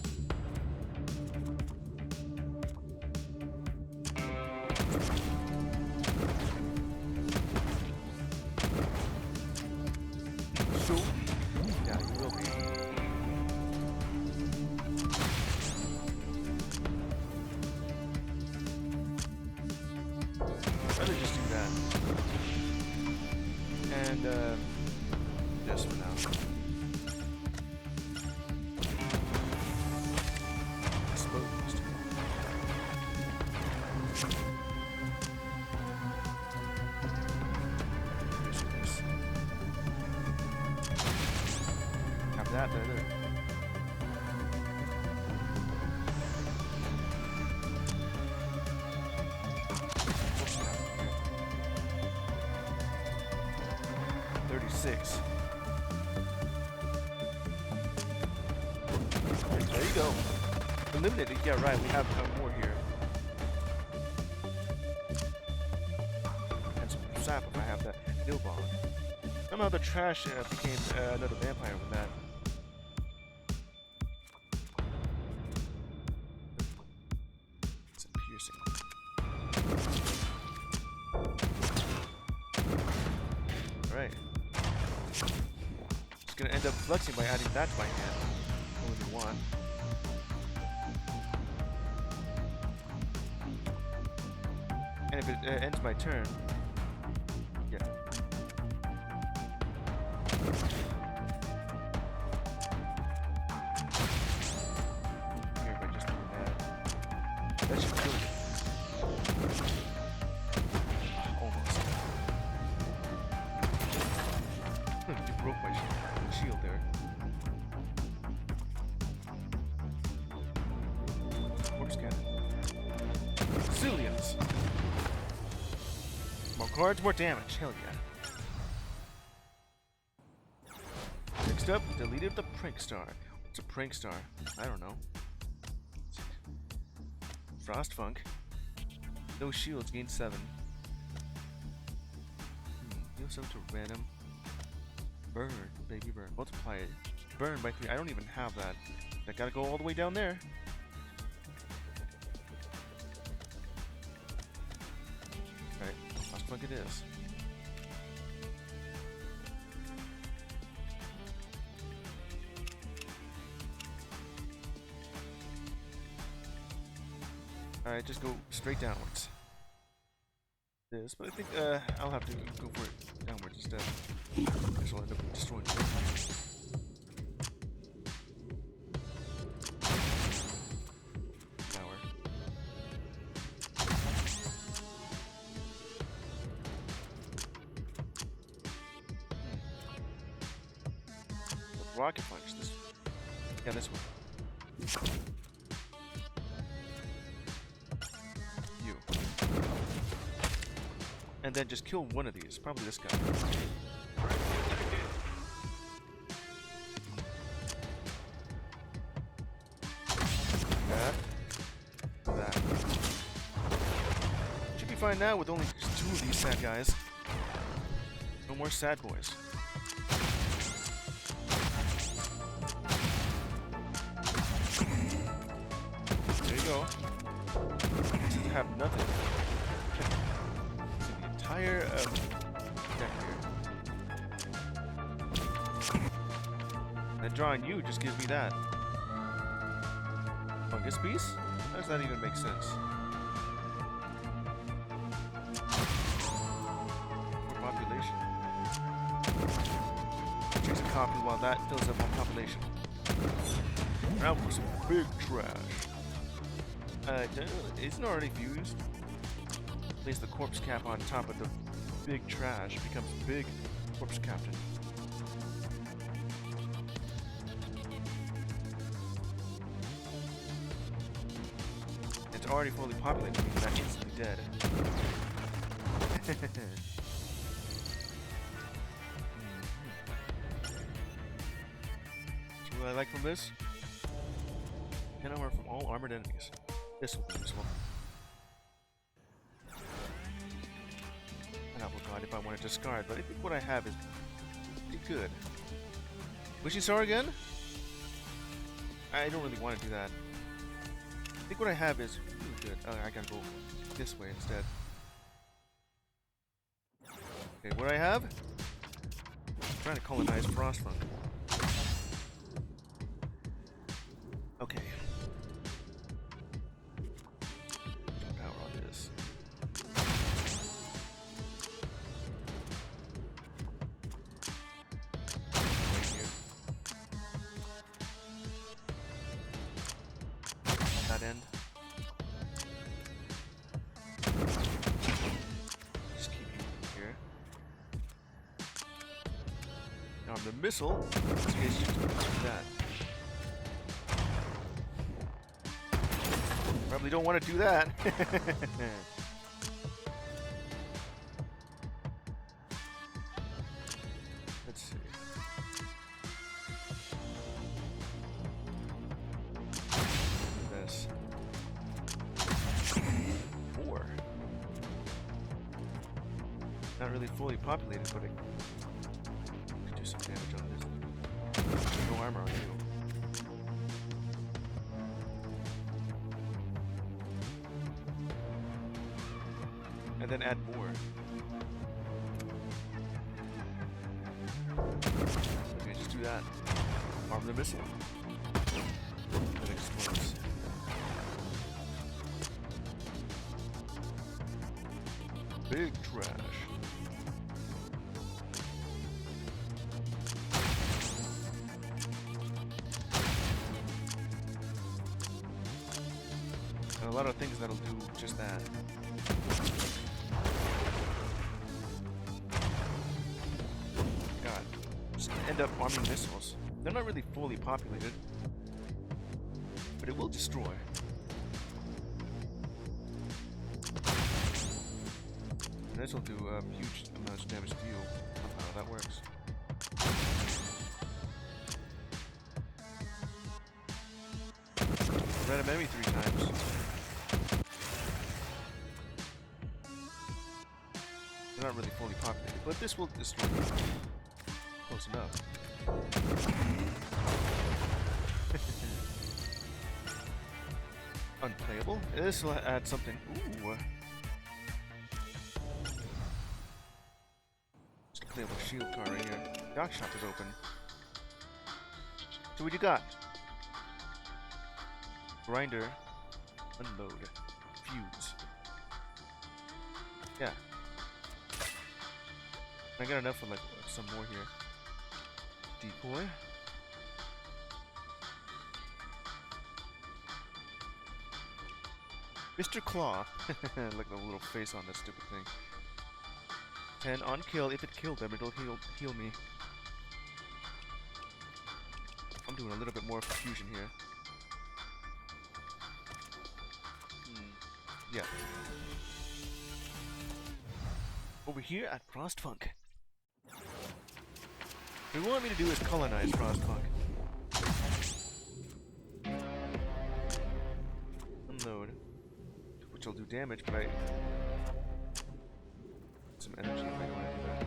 So, yeah, you will be. I'd just do that. And, this for now. Exposed. Have that there. $36. There you go. Eliminated. Yeah, right. We have more here. And some sap if I have that nil bomb. Somehow the trash became another vampire with that. It's piercing. Alright. Just gonna end up flexing by adding that to my hand. Only one. And if it ends my turn, yeah. Here, by just doing that. That should kill it. Almost. You broke my shield there. Zillions. More cards, more damage. Hell yeah. Next up, deleted the Prank Star. What's a Prank Star? I don't know. Frost Funk. No shields, gain 7. Heal 7 to random. Burn, baby burn. Multiply it. Burn by 3. I don't even have that. I gotta go all the way down there. Alright, Frost Funk it is. Alright, just go straight downwards. This, but I think I'll have to go for it downwards instead. This will end up destroying the tower. Rocket punch this. Yeah, this one. And then just kill one of these. Probably this guy. That. Should be fine now with only 2 of these sad guys. No more sad boys. There you go. You have nothing. Entire deck here. And drawing you just gives me that. Fungus piece? How does that even make sense? More population. Choose a copy while that fills up more population. Now for some big trash. Isn't it already fused? Place the corpse cap on top of the big trash, becomes big corpse captain. It's already fully populated, meaning that's instantly dead. So what I like from this? 10 armor from all armored enemies. This will be useful. If I want to discard, but I think what I have is pretty good. Wishing Star again? I don't really want to do that. I think what I have is really good. Oh, I gotta go this way instead. Okay, what I have? I'm trying to colonize Frostfront. Okay. Power on this. End. Just keep you here. Now the missile. In this case, you can do that. Probably don't want to do that. Let's see. Not really fully populated, but it could do some damage on this. No armor on you. And then add more. Okay, just do that. Arm the missile. It explodes. Big trash. And a lot of things that'll do just that. God. Just end up arming missiles. They're not really fully populated. But it will destroy. This will do huge amounts of damage to you. Somehow that works. Random enemy 3 times. They're not really fully populated, but this will destroy them. Close enough. Unplayable. This will add something. Ooh. Just a playable shield card right here. Dock shop is open. So what you got? Grinder. Unload. Fuse. Yeah. I got enough for like some more here. Decoy. Mr. Claw. Look at the little face on that stupid thing. 10 on kill. If it killed them, it'll heal me. I'm doing a little bit more fusion here. Yeah. Over here at Frostfunk. What we want me to do is colonize Frostfunk. Unload. Which will do damage, but I... some energy if I want to do that.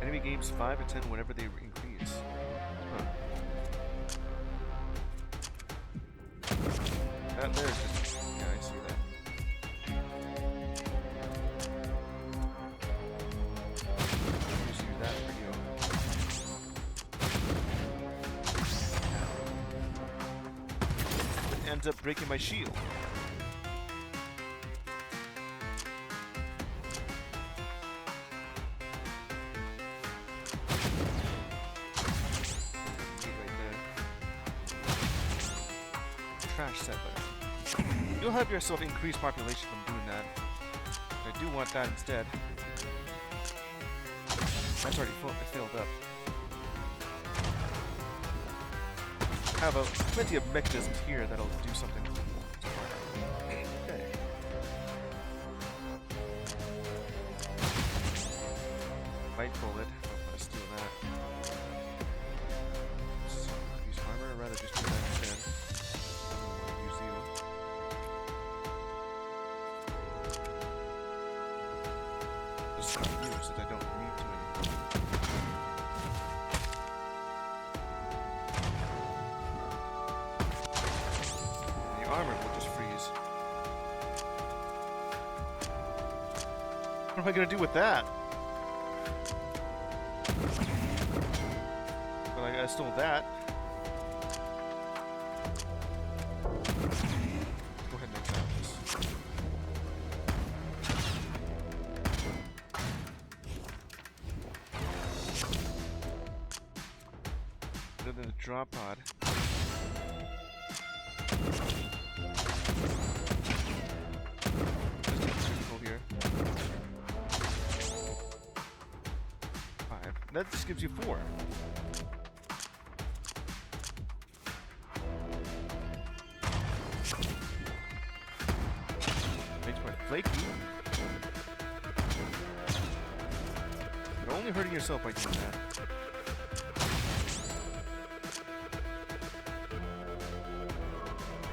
Enemy gains 5 to 10 whenever they increase. Huh. That there's just... yeah, I see that. Just use that for you. It ends up breaking my shield. Trash settler. You'll have yourself increased population from doing that. I do want that instead. That's already filled up. I have plenty of mechanisms here that'll do something. Okay. Light bullet. Let's do that. Increase armor, or rather just do that instead. Use you. Just stop you since I don't need to anymore. The armor will just freeze. What am I gonna do with that? Well, I stole that. Go ahead and exile this. Other than the drop pod. Let's get physical here. 5. That just gives you 4. Makes my flaky. You're only hurting yourself by doing that.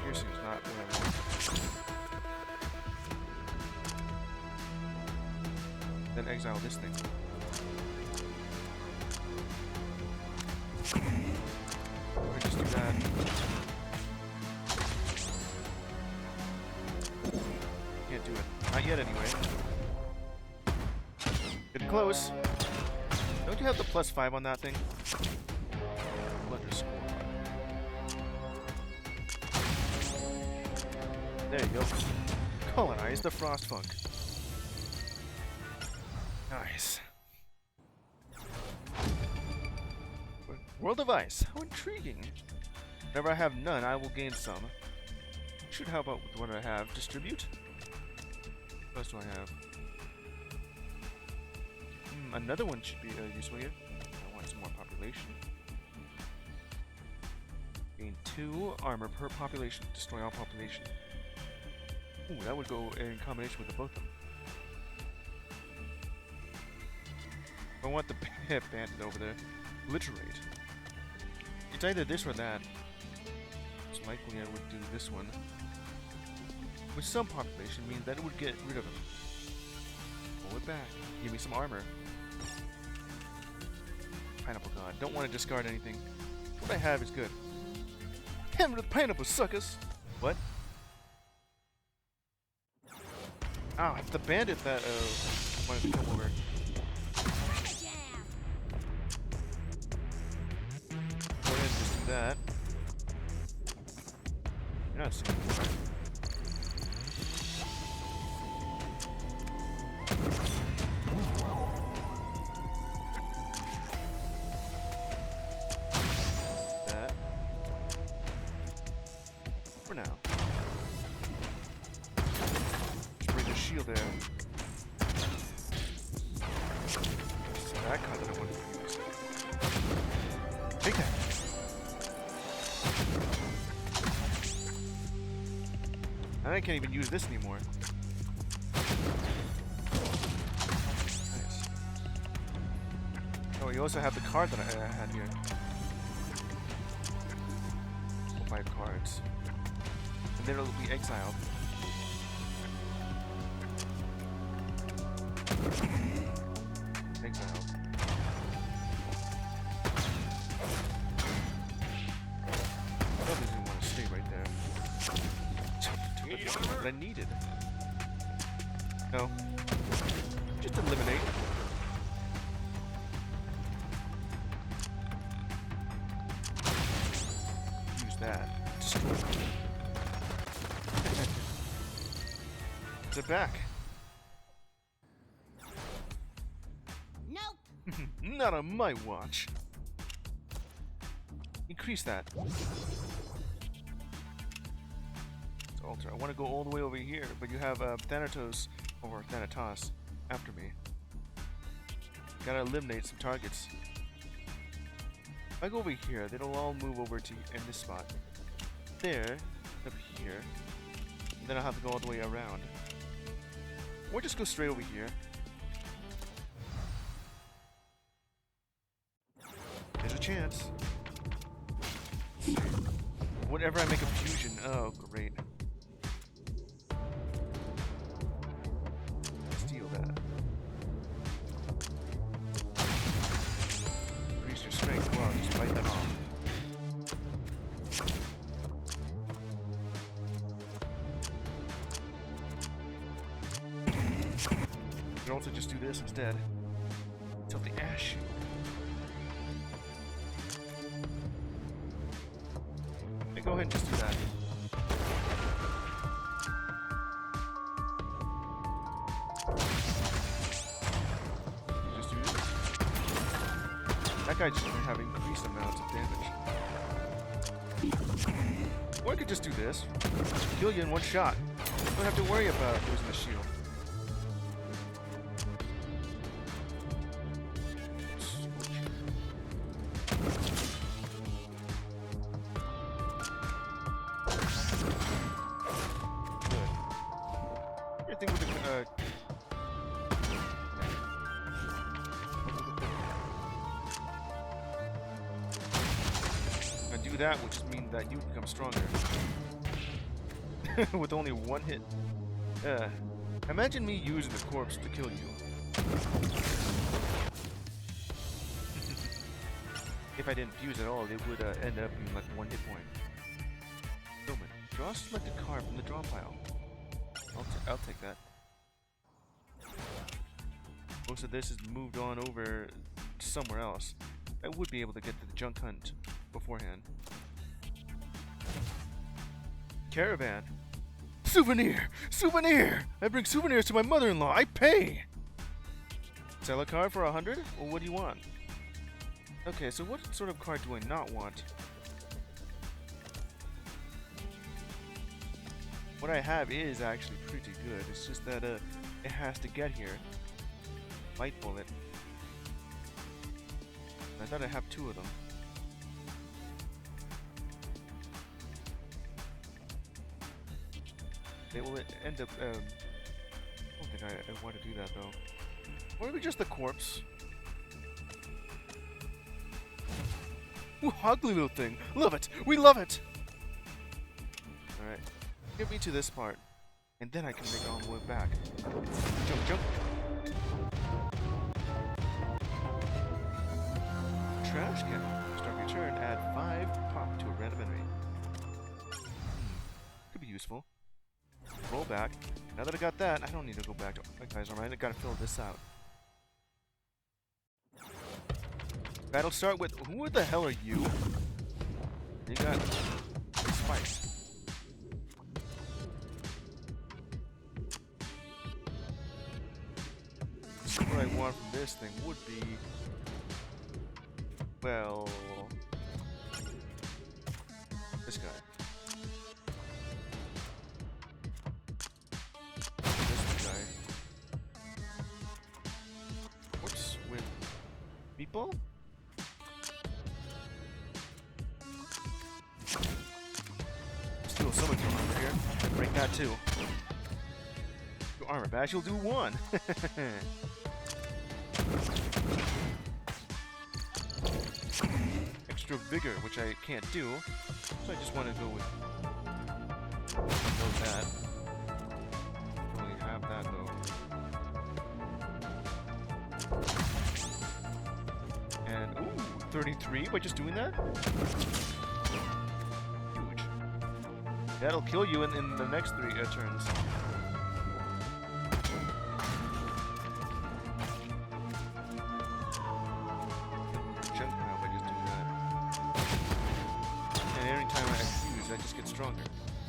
Piercing is not what I want. Then exile this thing. Or just do that. Can't do it. Not yet, anyway. Getting close. Don't you have the +5 on that thing? Underscore. There you go. Colonize the Frostfunk. Nice. World of Ice. How intriguing. Whenever I have none, I will gain some. Shoot, how about with what I have? Distribute? What else do I have? Another one should be useful here. population. Gain 2 armor per population. Destroy all population. Ooh, that would go in combination with the both of them. I want the bandit over there. Obliterate. It's either this or that. Most likely I would do this one. With some population means that it would get rid of him. Pull it back. Give me some armor. Pineapple god. Don't want to discard anything. What I have is good. Hammer to the pineapple, suckers! What? Ah, it's the bandit that wanted to come over. Go ahead and just do that. You're not seeing it, right? That. For now. Just bring the shield there. So that card that I wanted to use. Take that. I can't even use this anymore. Nice. Oh, you also have the card that I had here. 5 cards. And then it'll be exiled. Exiled. Probably didn't want to stay right there. What I needed. No. Just eliminate. Use that. Destroy. Is it back? Nope. Not on my watch. Increase that. Alter. I want to go all the way over here, but you have Thanatos or Thanatos after me. Gotta eliminate some targets. If I go over here, they'll all move over to in this spot. There, up here. And then I'll have to go all the way around. Or just go straight over here. There's a chance. Whenever I make a fusion, oh great. Steal that. Increase your strength. Wow, just bite that off. You can also just do this instead. Until the ash. Okay, go ahead and just do that. Just do this. That guy just doesn't have increased amounts of damage. Or I could just do this. Kill you in one shot. Don't have to worry about losing the shield. That would just mean that you become stronger. With only one hit. Imagine me using the corpse to kill you. If I didn't fuse at all, it would end up being like 1 hit point. Filman. Draw a selected card from the draw pile. I'll take that. Most of this is moved on over somewhere else. I would be able to get to the junk hunt beforehand. Caravan. Souvenir! Souvenir! I bring souvenirs to my mother-in-law. I pay! Sell a card for 100? Well, what do you want? Okay, so what sort of card do I not want? What I have is actually pretty good. It's just that it has to get here. Light bullet. I thought I have 2 of them. They will end up, I don't think I want to do that though. Or maybe just the corpse. Ooh, ugly little thing. Love it. We love it. Alright. Get me to this part. And then I can make all the way back. Jump, jump. Trash can. Start your turn. Add 5 pop to a random enemy. Could be useful. Roll back. Now that I got that, I don't need to go back to guys. Alright, I gotta fill this out. Battle start with who the hell are you? You got spice. So what I want from this thing would be, well, this guy. This guy. Whoops, with meatball? Steal someone from over here. Break that too. Your armor badge, you'll do 1. Extra vigor, which I can't do, so I just want to go with that. Don't really have that though. And ooh, 33 by just doing that. Huge. That'll kill you in the next 3 turns. I just get stronger,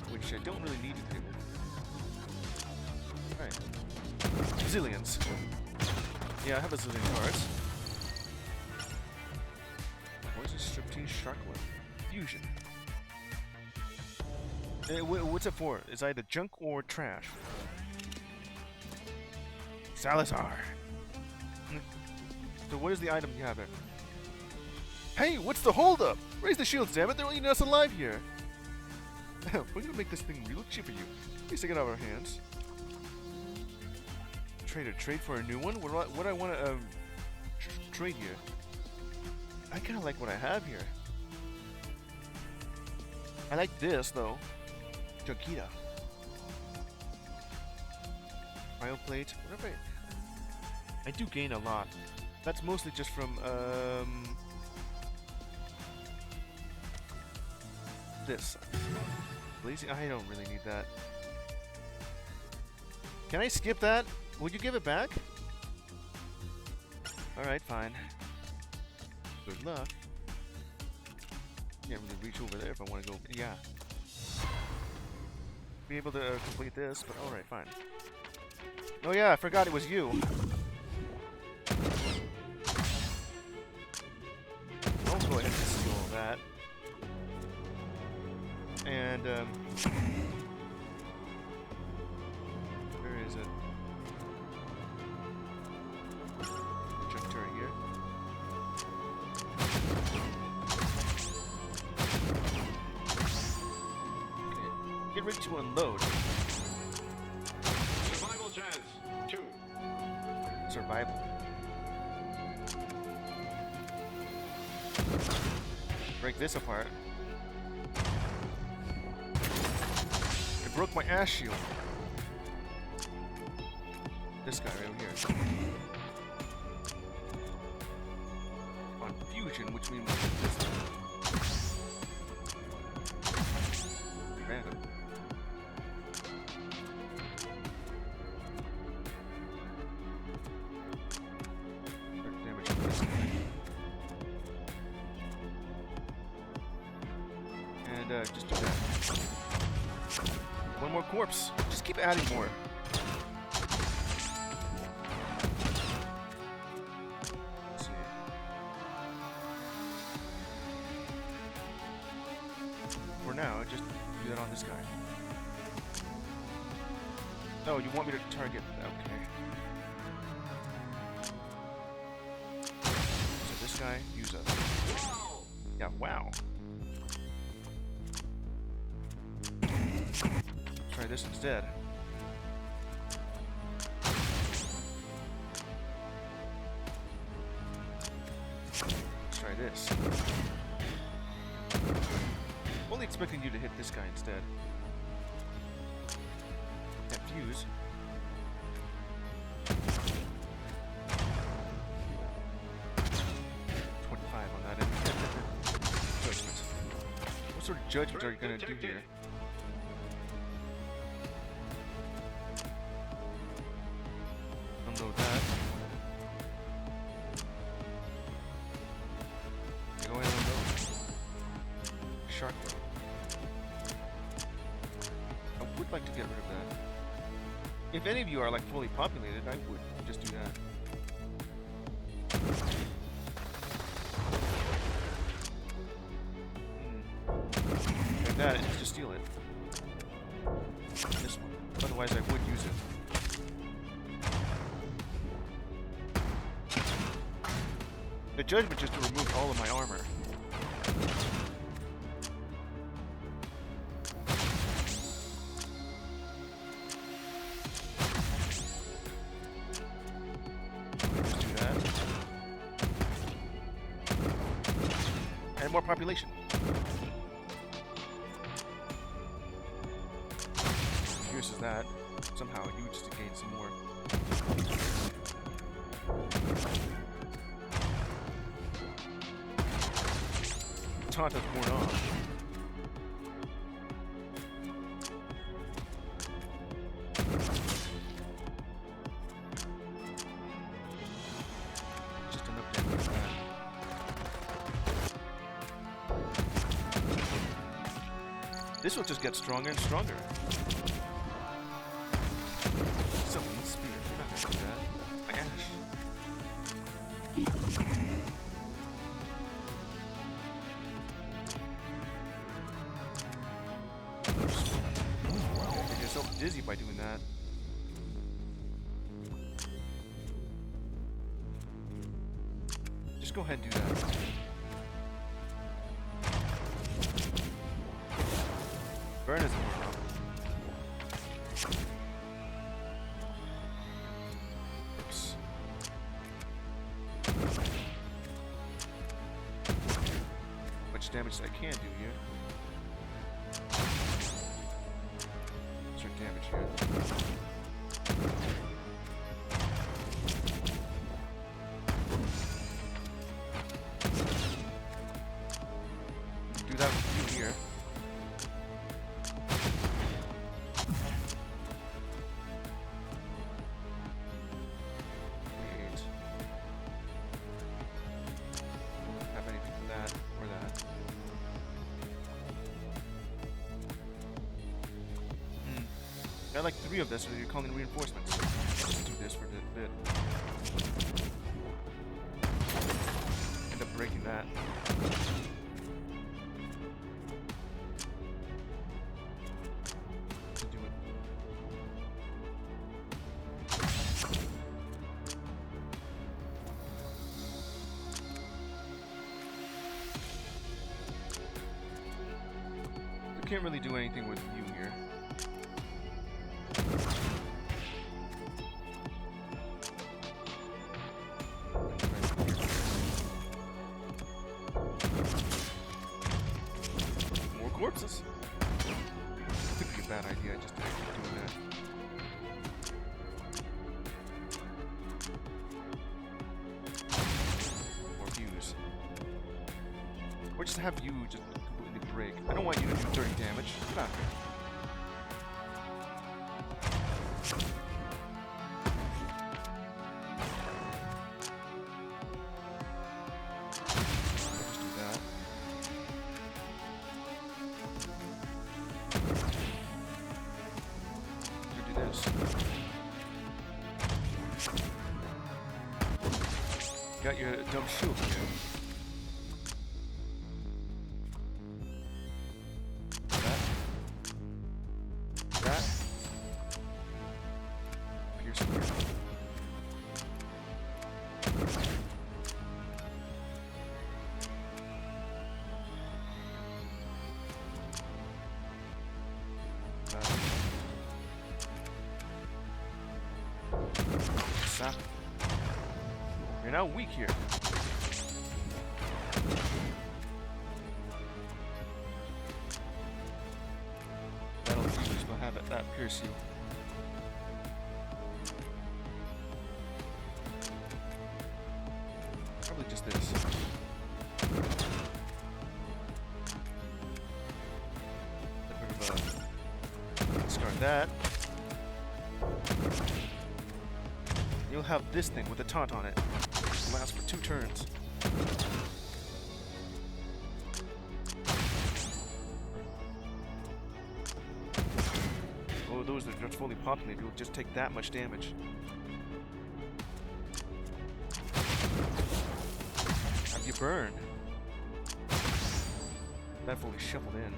which I don't really need to do. Alright. Zillions. Yeah, I have a zillion cards. What's a striptease sharklet? Fusion. What's it for? It's either junk or trash. Salazar. So what is the item you have there? Hey, what's the holdup? Raise the shields, damn it! They're eating us alive here. We're gonna make this thing real cheap for you. Please take it out of our hands. Trader, trade for a new one? What do I want to trade here? I kind of like what I have here. I like this though. Jaquita. Cryoplate. Whatever. I do gain a lot. That's mostly just from this. Blazing, I don't really need that. Can I skip that? Would you give it back? Alright, fine. Good luck. Can't really reach over there if I want to go. Yeah. Be able to complete this, but alright, fine. Oh yeah, I forgot it was you. I'll go ahead and steal all that. And, where is it? Jump turret here. Okay. Get ready to unload. Survival chance 2. Survival. Break this apart. Broke my ass shield. This guy right here. On fusion, which means this random. Damage on this guy. And just do that. One more corpse. Just keep adding more. Let's see. For now, just do that on this guy. Oh, you want me to target? Okay. So this guy, use up. Wow. Yeah, wow. Try this instead. Let's try this. Only expecting you to hit this guy instead. That fuse. On that end. Judgment. What sort of judgment are you gonna do here? Unload that. Go ahead and unload. Shark. I would like to get rid of that. If any of you are like fully populated, I would just do that. That and just steal it. This one. Otherwise, I would use it. The judgment just to remove all of my armor. Just do that. And more population. Is that somehow you just to gain some more. Taunt has worn off. Just enough damage for that. This will just get stronger and stronger. Someone's spear. I'm not gonna do that. My ash. You get yourself dizzy by doing that. Just go ahead and do that. Burn is more problem. Damage that I can do here. Extra damage here. Do that with you here. Have anything for that or that. Got like 3 of this, so you're calling reinforcements. Let's do this for a bit. End up breaking that. Do it. You can't really do anything with you here. Corpses? Could be a bad idea just to keep doing that. Or fuse. Or just have you just completely break. I don't want you to do 30 damage. Get out here. Got your dumb shield here. That. Pierce here. You're now weak here. That'll fuse, we'll have it that pierce you. Probably just this. Discard that. You'll have this thing with a taunt on it. It'll last for 2 turns. Oh, those that are just fully populated will just take that much damage. Have you burned? That fully shuffled in.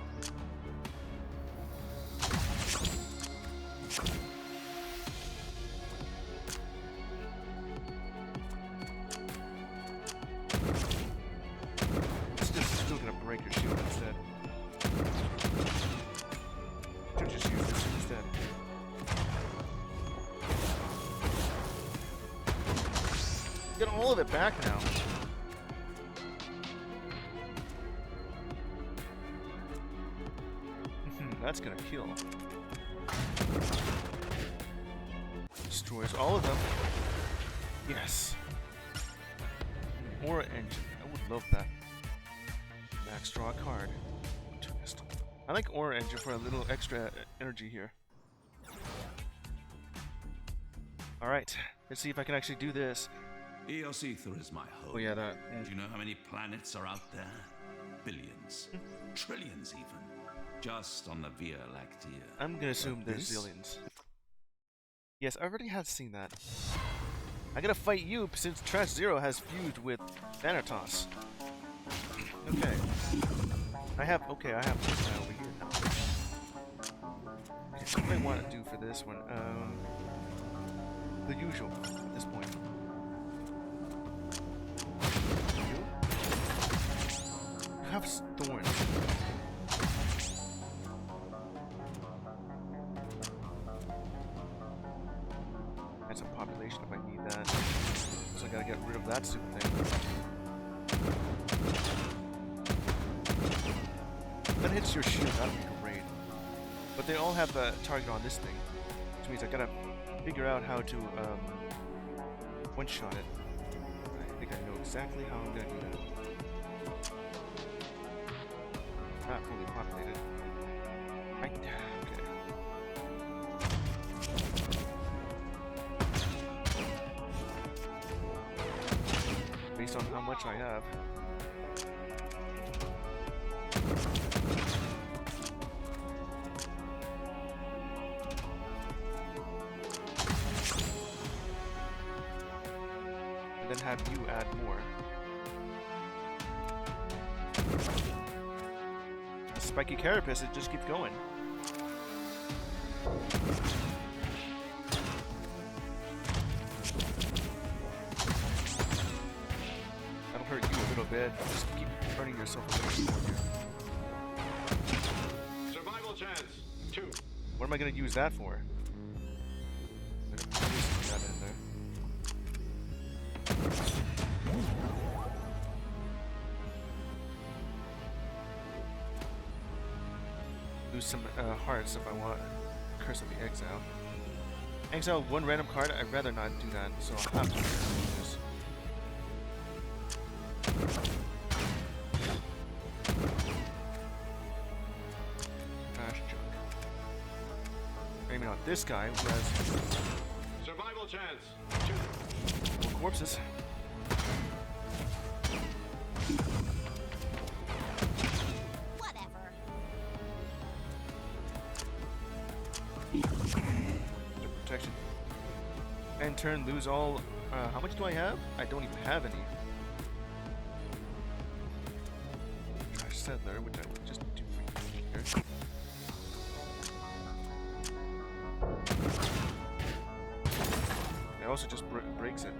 Still gonna break your shield instead. Should just use this instead. Get all of it back now. That's gonna kill. Destroys all of them. Yes. Aura engine. I would love that. Max draw a card. Twist. I like Aura engine for a little extra energy here. Alright, let's see if I can actually do this. Eos Ether is my home. Oh yeah, that. Do you know how many planets are out there? Billions. Trillions even. Just on the Via Lactea. I'm gonna assume But there's this? zillions. Yes, I already have seen that. I gotta fight you since Trash Zero has fused with Thanatos. Okay. I have this guy over here now. Okay, so what do I want to do for this one? The usual at this point. You have thorns. Add some population if I need that. So I gotta get rid of that stupid thing. That hits your shield, that'd be great. But they all have a target on this thing. Which means I gotta figure out how to one-shot it. I think I know exactly how I'm gonna do that. Not fully populated. Okay. Based on how much I have. And then have you add more. The spiky carapace, it just keeps going. That'll hurt you a little bit. Just keep hurting yourself a little more here. Survival chance 2. What am I gonna use that for? I'm gonna put that in there. Lose some hearts if I want Curse of the Exile. Exile 1 random card, I'd rather not do that, so I'll have to do this. Trash junk. Aiming on this guy who has Survival chance 2. more corpses. Whatever. Protection. And turn, lose all. How much do I have? I don't even have any. Trash Settler, which I will just do for you here. It also just breaks it.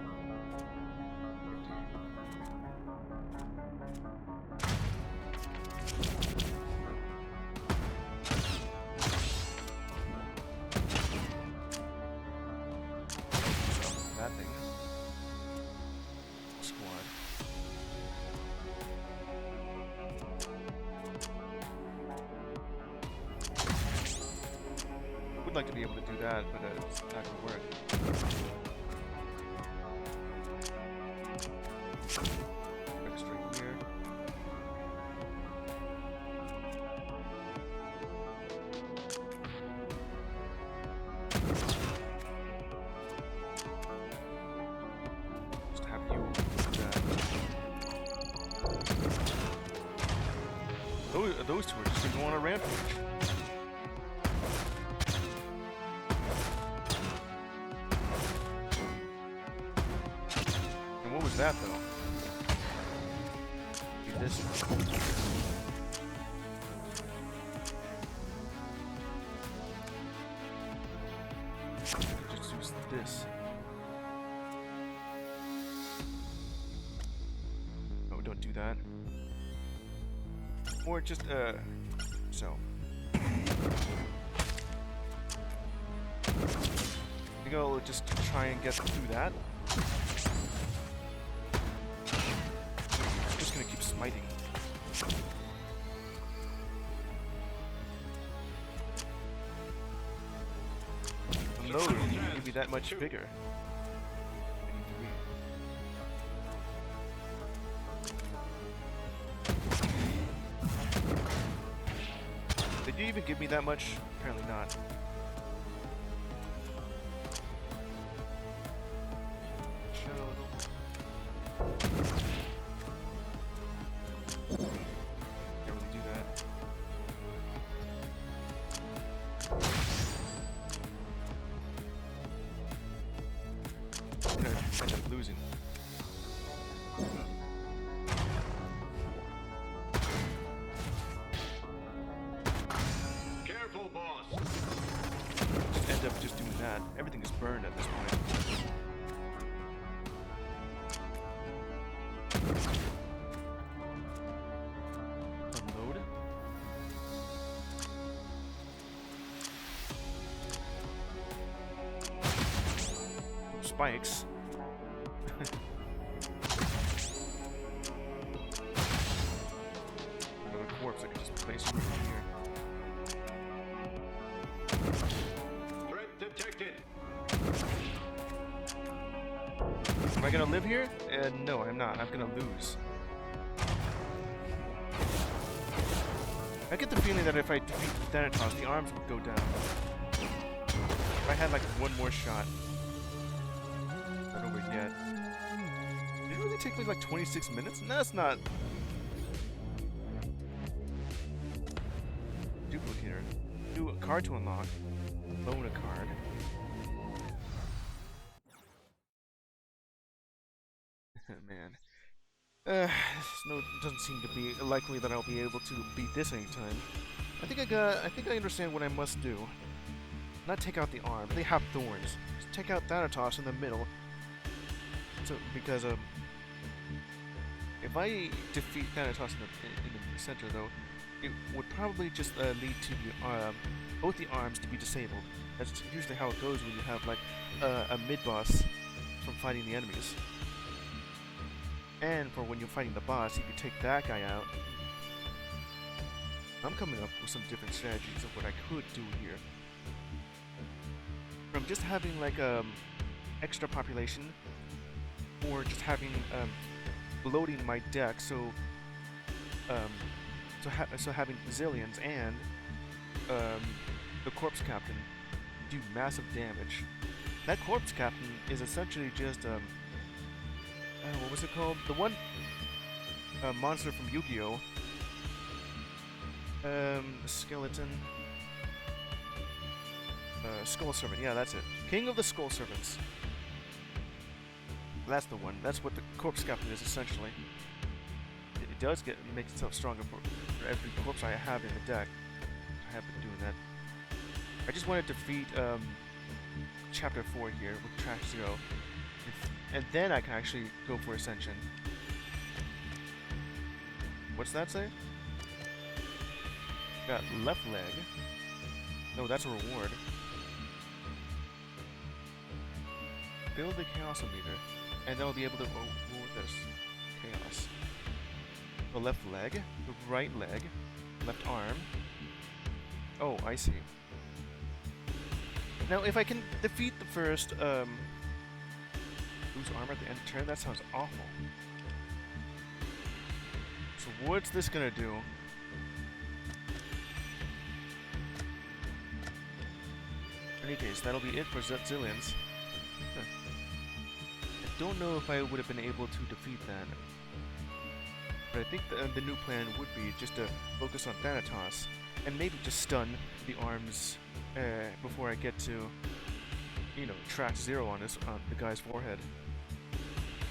That thing. would like to be able to do that, but it's not gonna work. Back straight here. Just have you do that. Those two are just gonna go on a rampage. And what was that though? Maybe this. Just use this. Oh, don't do that. Or just, so. I think I'll just try and get through that. I'm just gonna keep smiting. The load would be that much bigger. Did you even give me that much? Apparently not. Can't really do that. I'm gonna end up losing. Careful, boss. Just end up just doing that. Everything is burned at this point. Unload. Spikes. Another corpse I can just place right here. Threat detected. Am I gonna live here? No, I'm not. I'm gonna lose. I get the feeling that if I defeat Thanatos, the arms would go down. If I had like one more shot. Not over yet. Did it really take me like 26 minutes? No, it's not. Duplicator. New card to unlock. Loan a card. Man. Doesn't seem to be likely that I'll be able to beat this anytime. I think I understand what I must do. Not take out the arm. They have thorns. Just take out Thanatos in the middle. So because if I defeat Thanatos in the center though, it would probably just lead to the both the arms to be disabled. That's usually how it goes when you have like a mid-boss from fighting the enemies. And for when you're fighting the boss, you can take that guy out. I'm coming up with some different strategies of what I could do here. From just having like extra population, or just having bloating my deck, so having Zillions and the Corpse Captain do massive damage. That Corpse Captain is essentially just what was it called? The one monster from Yu-Gi-Oh! Skeleton. Skull Servant, yeah, that's it. King of the Skull Servants. That's the one. That's what the Corpse Captain is, essentially. It does make itself stronger for every corpse I have in the deck. I have been doing that. I just want to defeat Chapter 4 here with Trash Zero. And then I can actually go for Ascension. What's that say? Got left leg. No, that's a reward. Build the Chaos Meter, and then I'll be able to reward this Chaos. The left leg, the right leg, left arm. Oh, I see. Now, if I can defeat the first, lose armor at the end of turn, that sounds awful. So what's this gonna do? In any case, that'll be it for Zet Zillions. Huh. I don't know if I would have been able to defeat that. But I think the new plan would be just to focus on Thanatos, and maybe just stun the arms before I get to, you know, track 0 on the guy's forehead.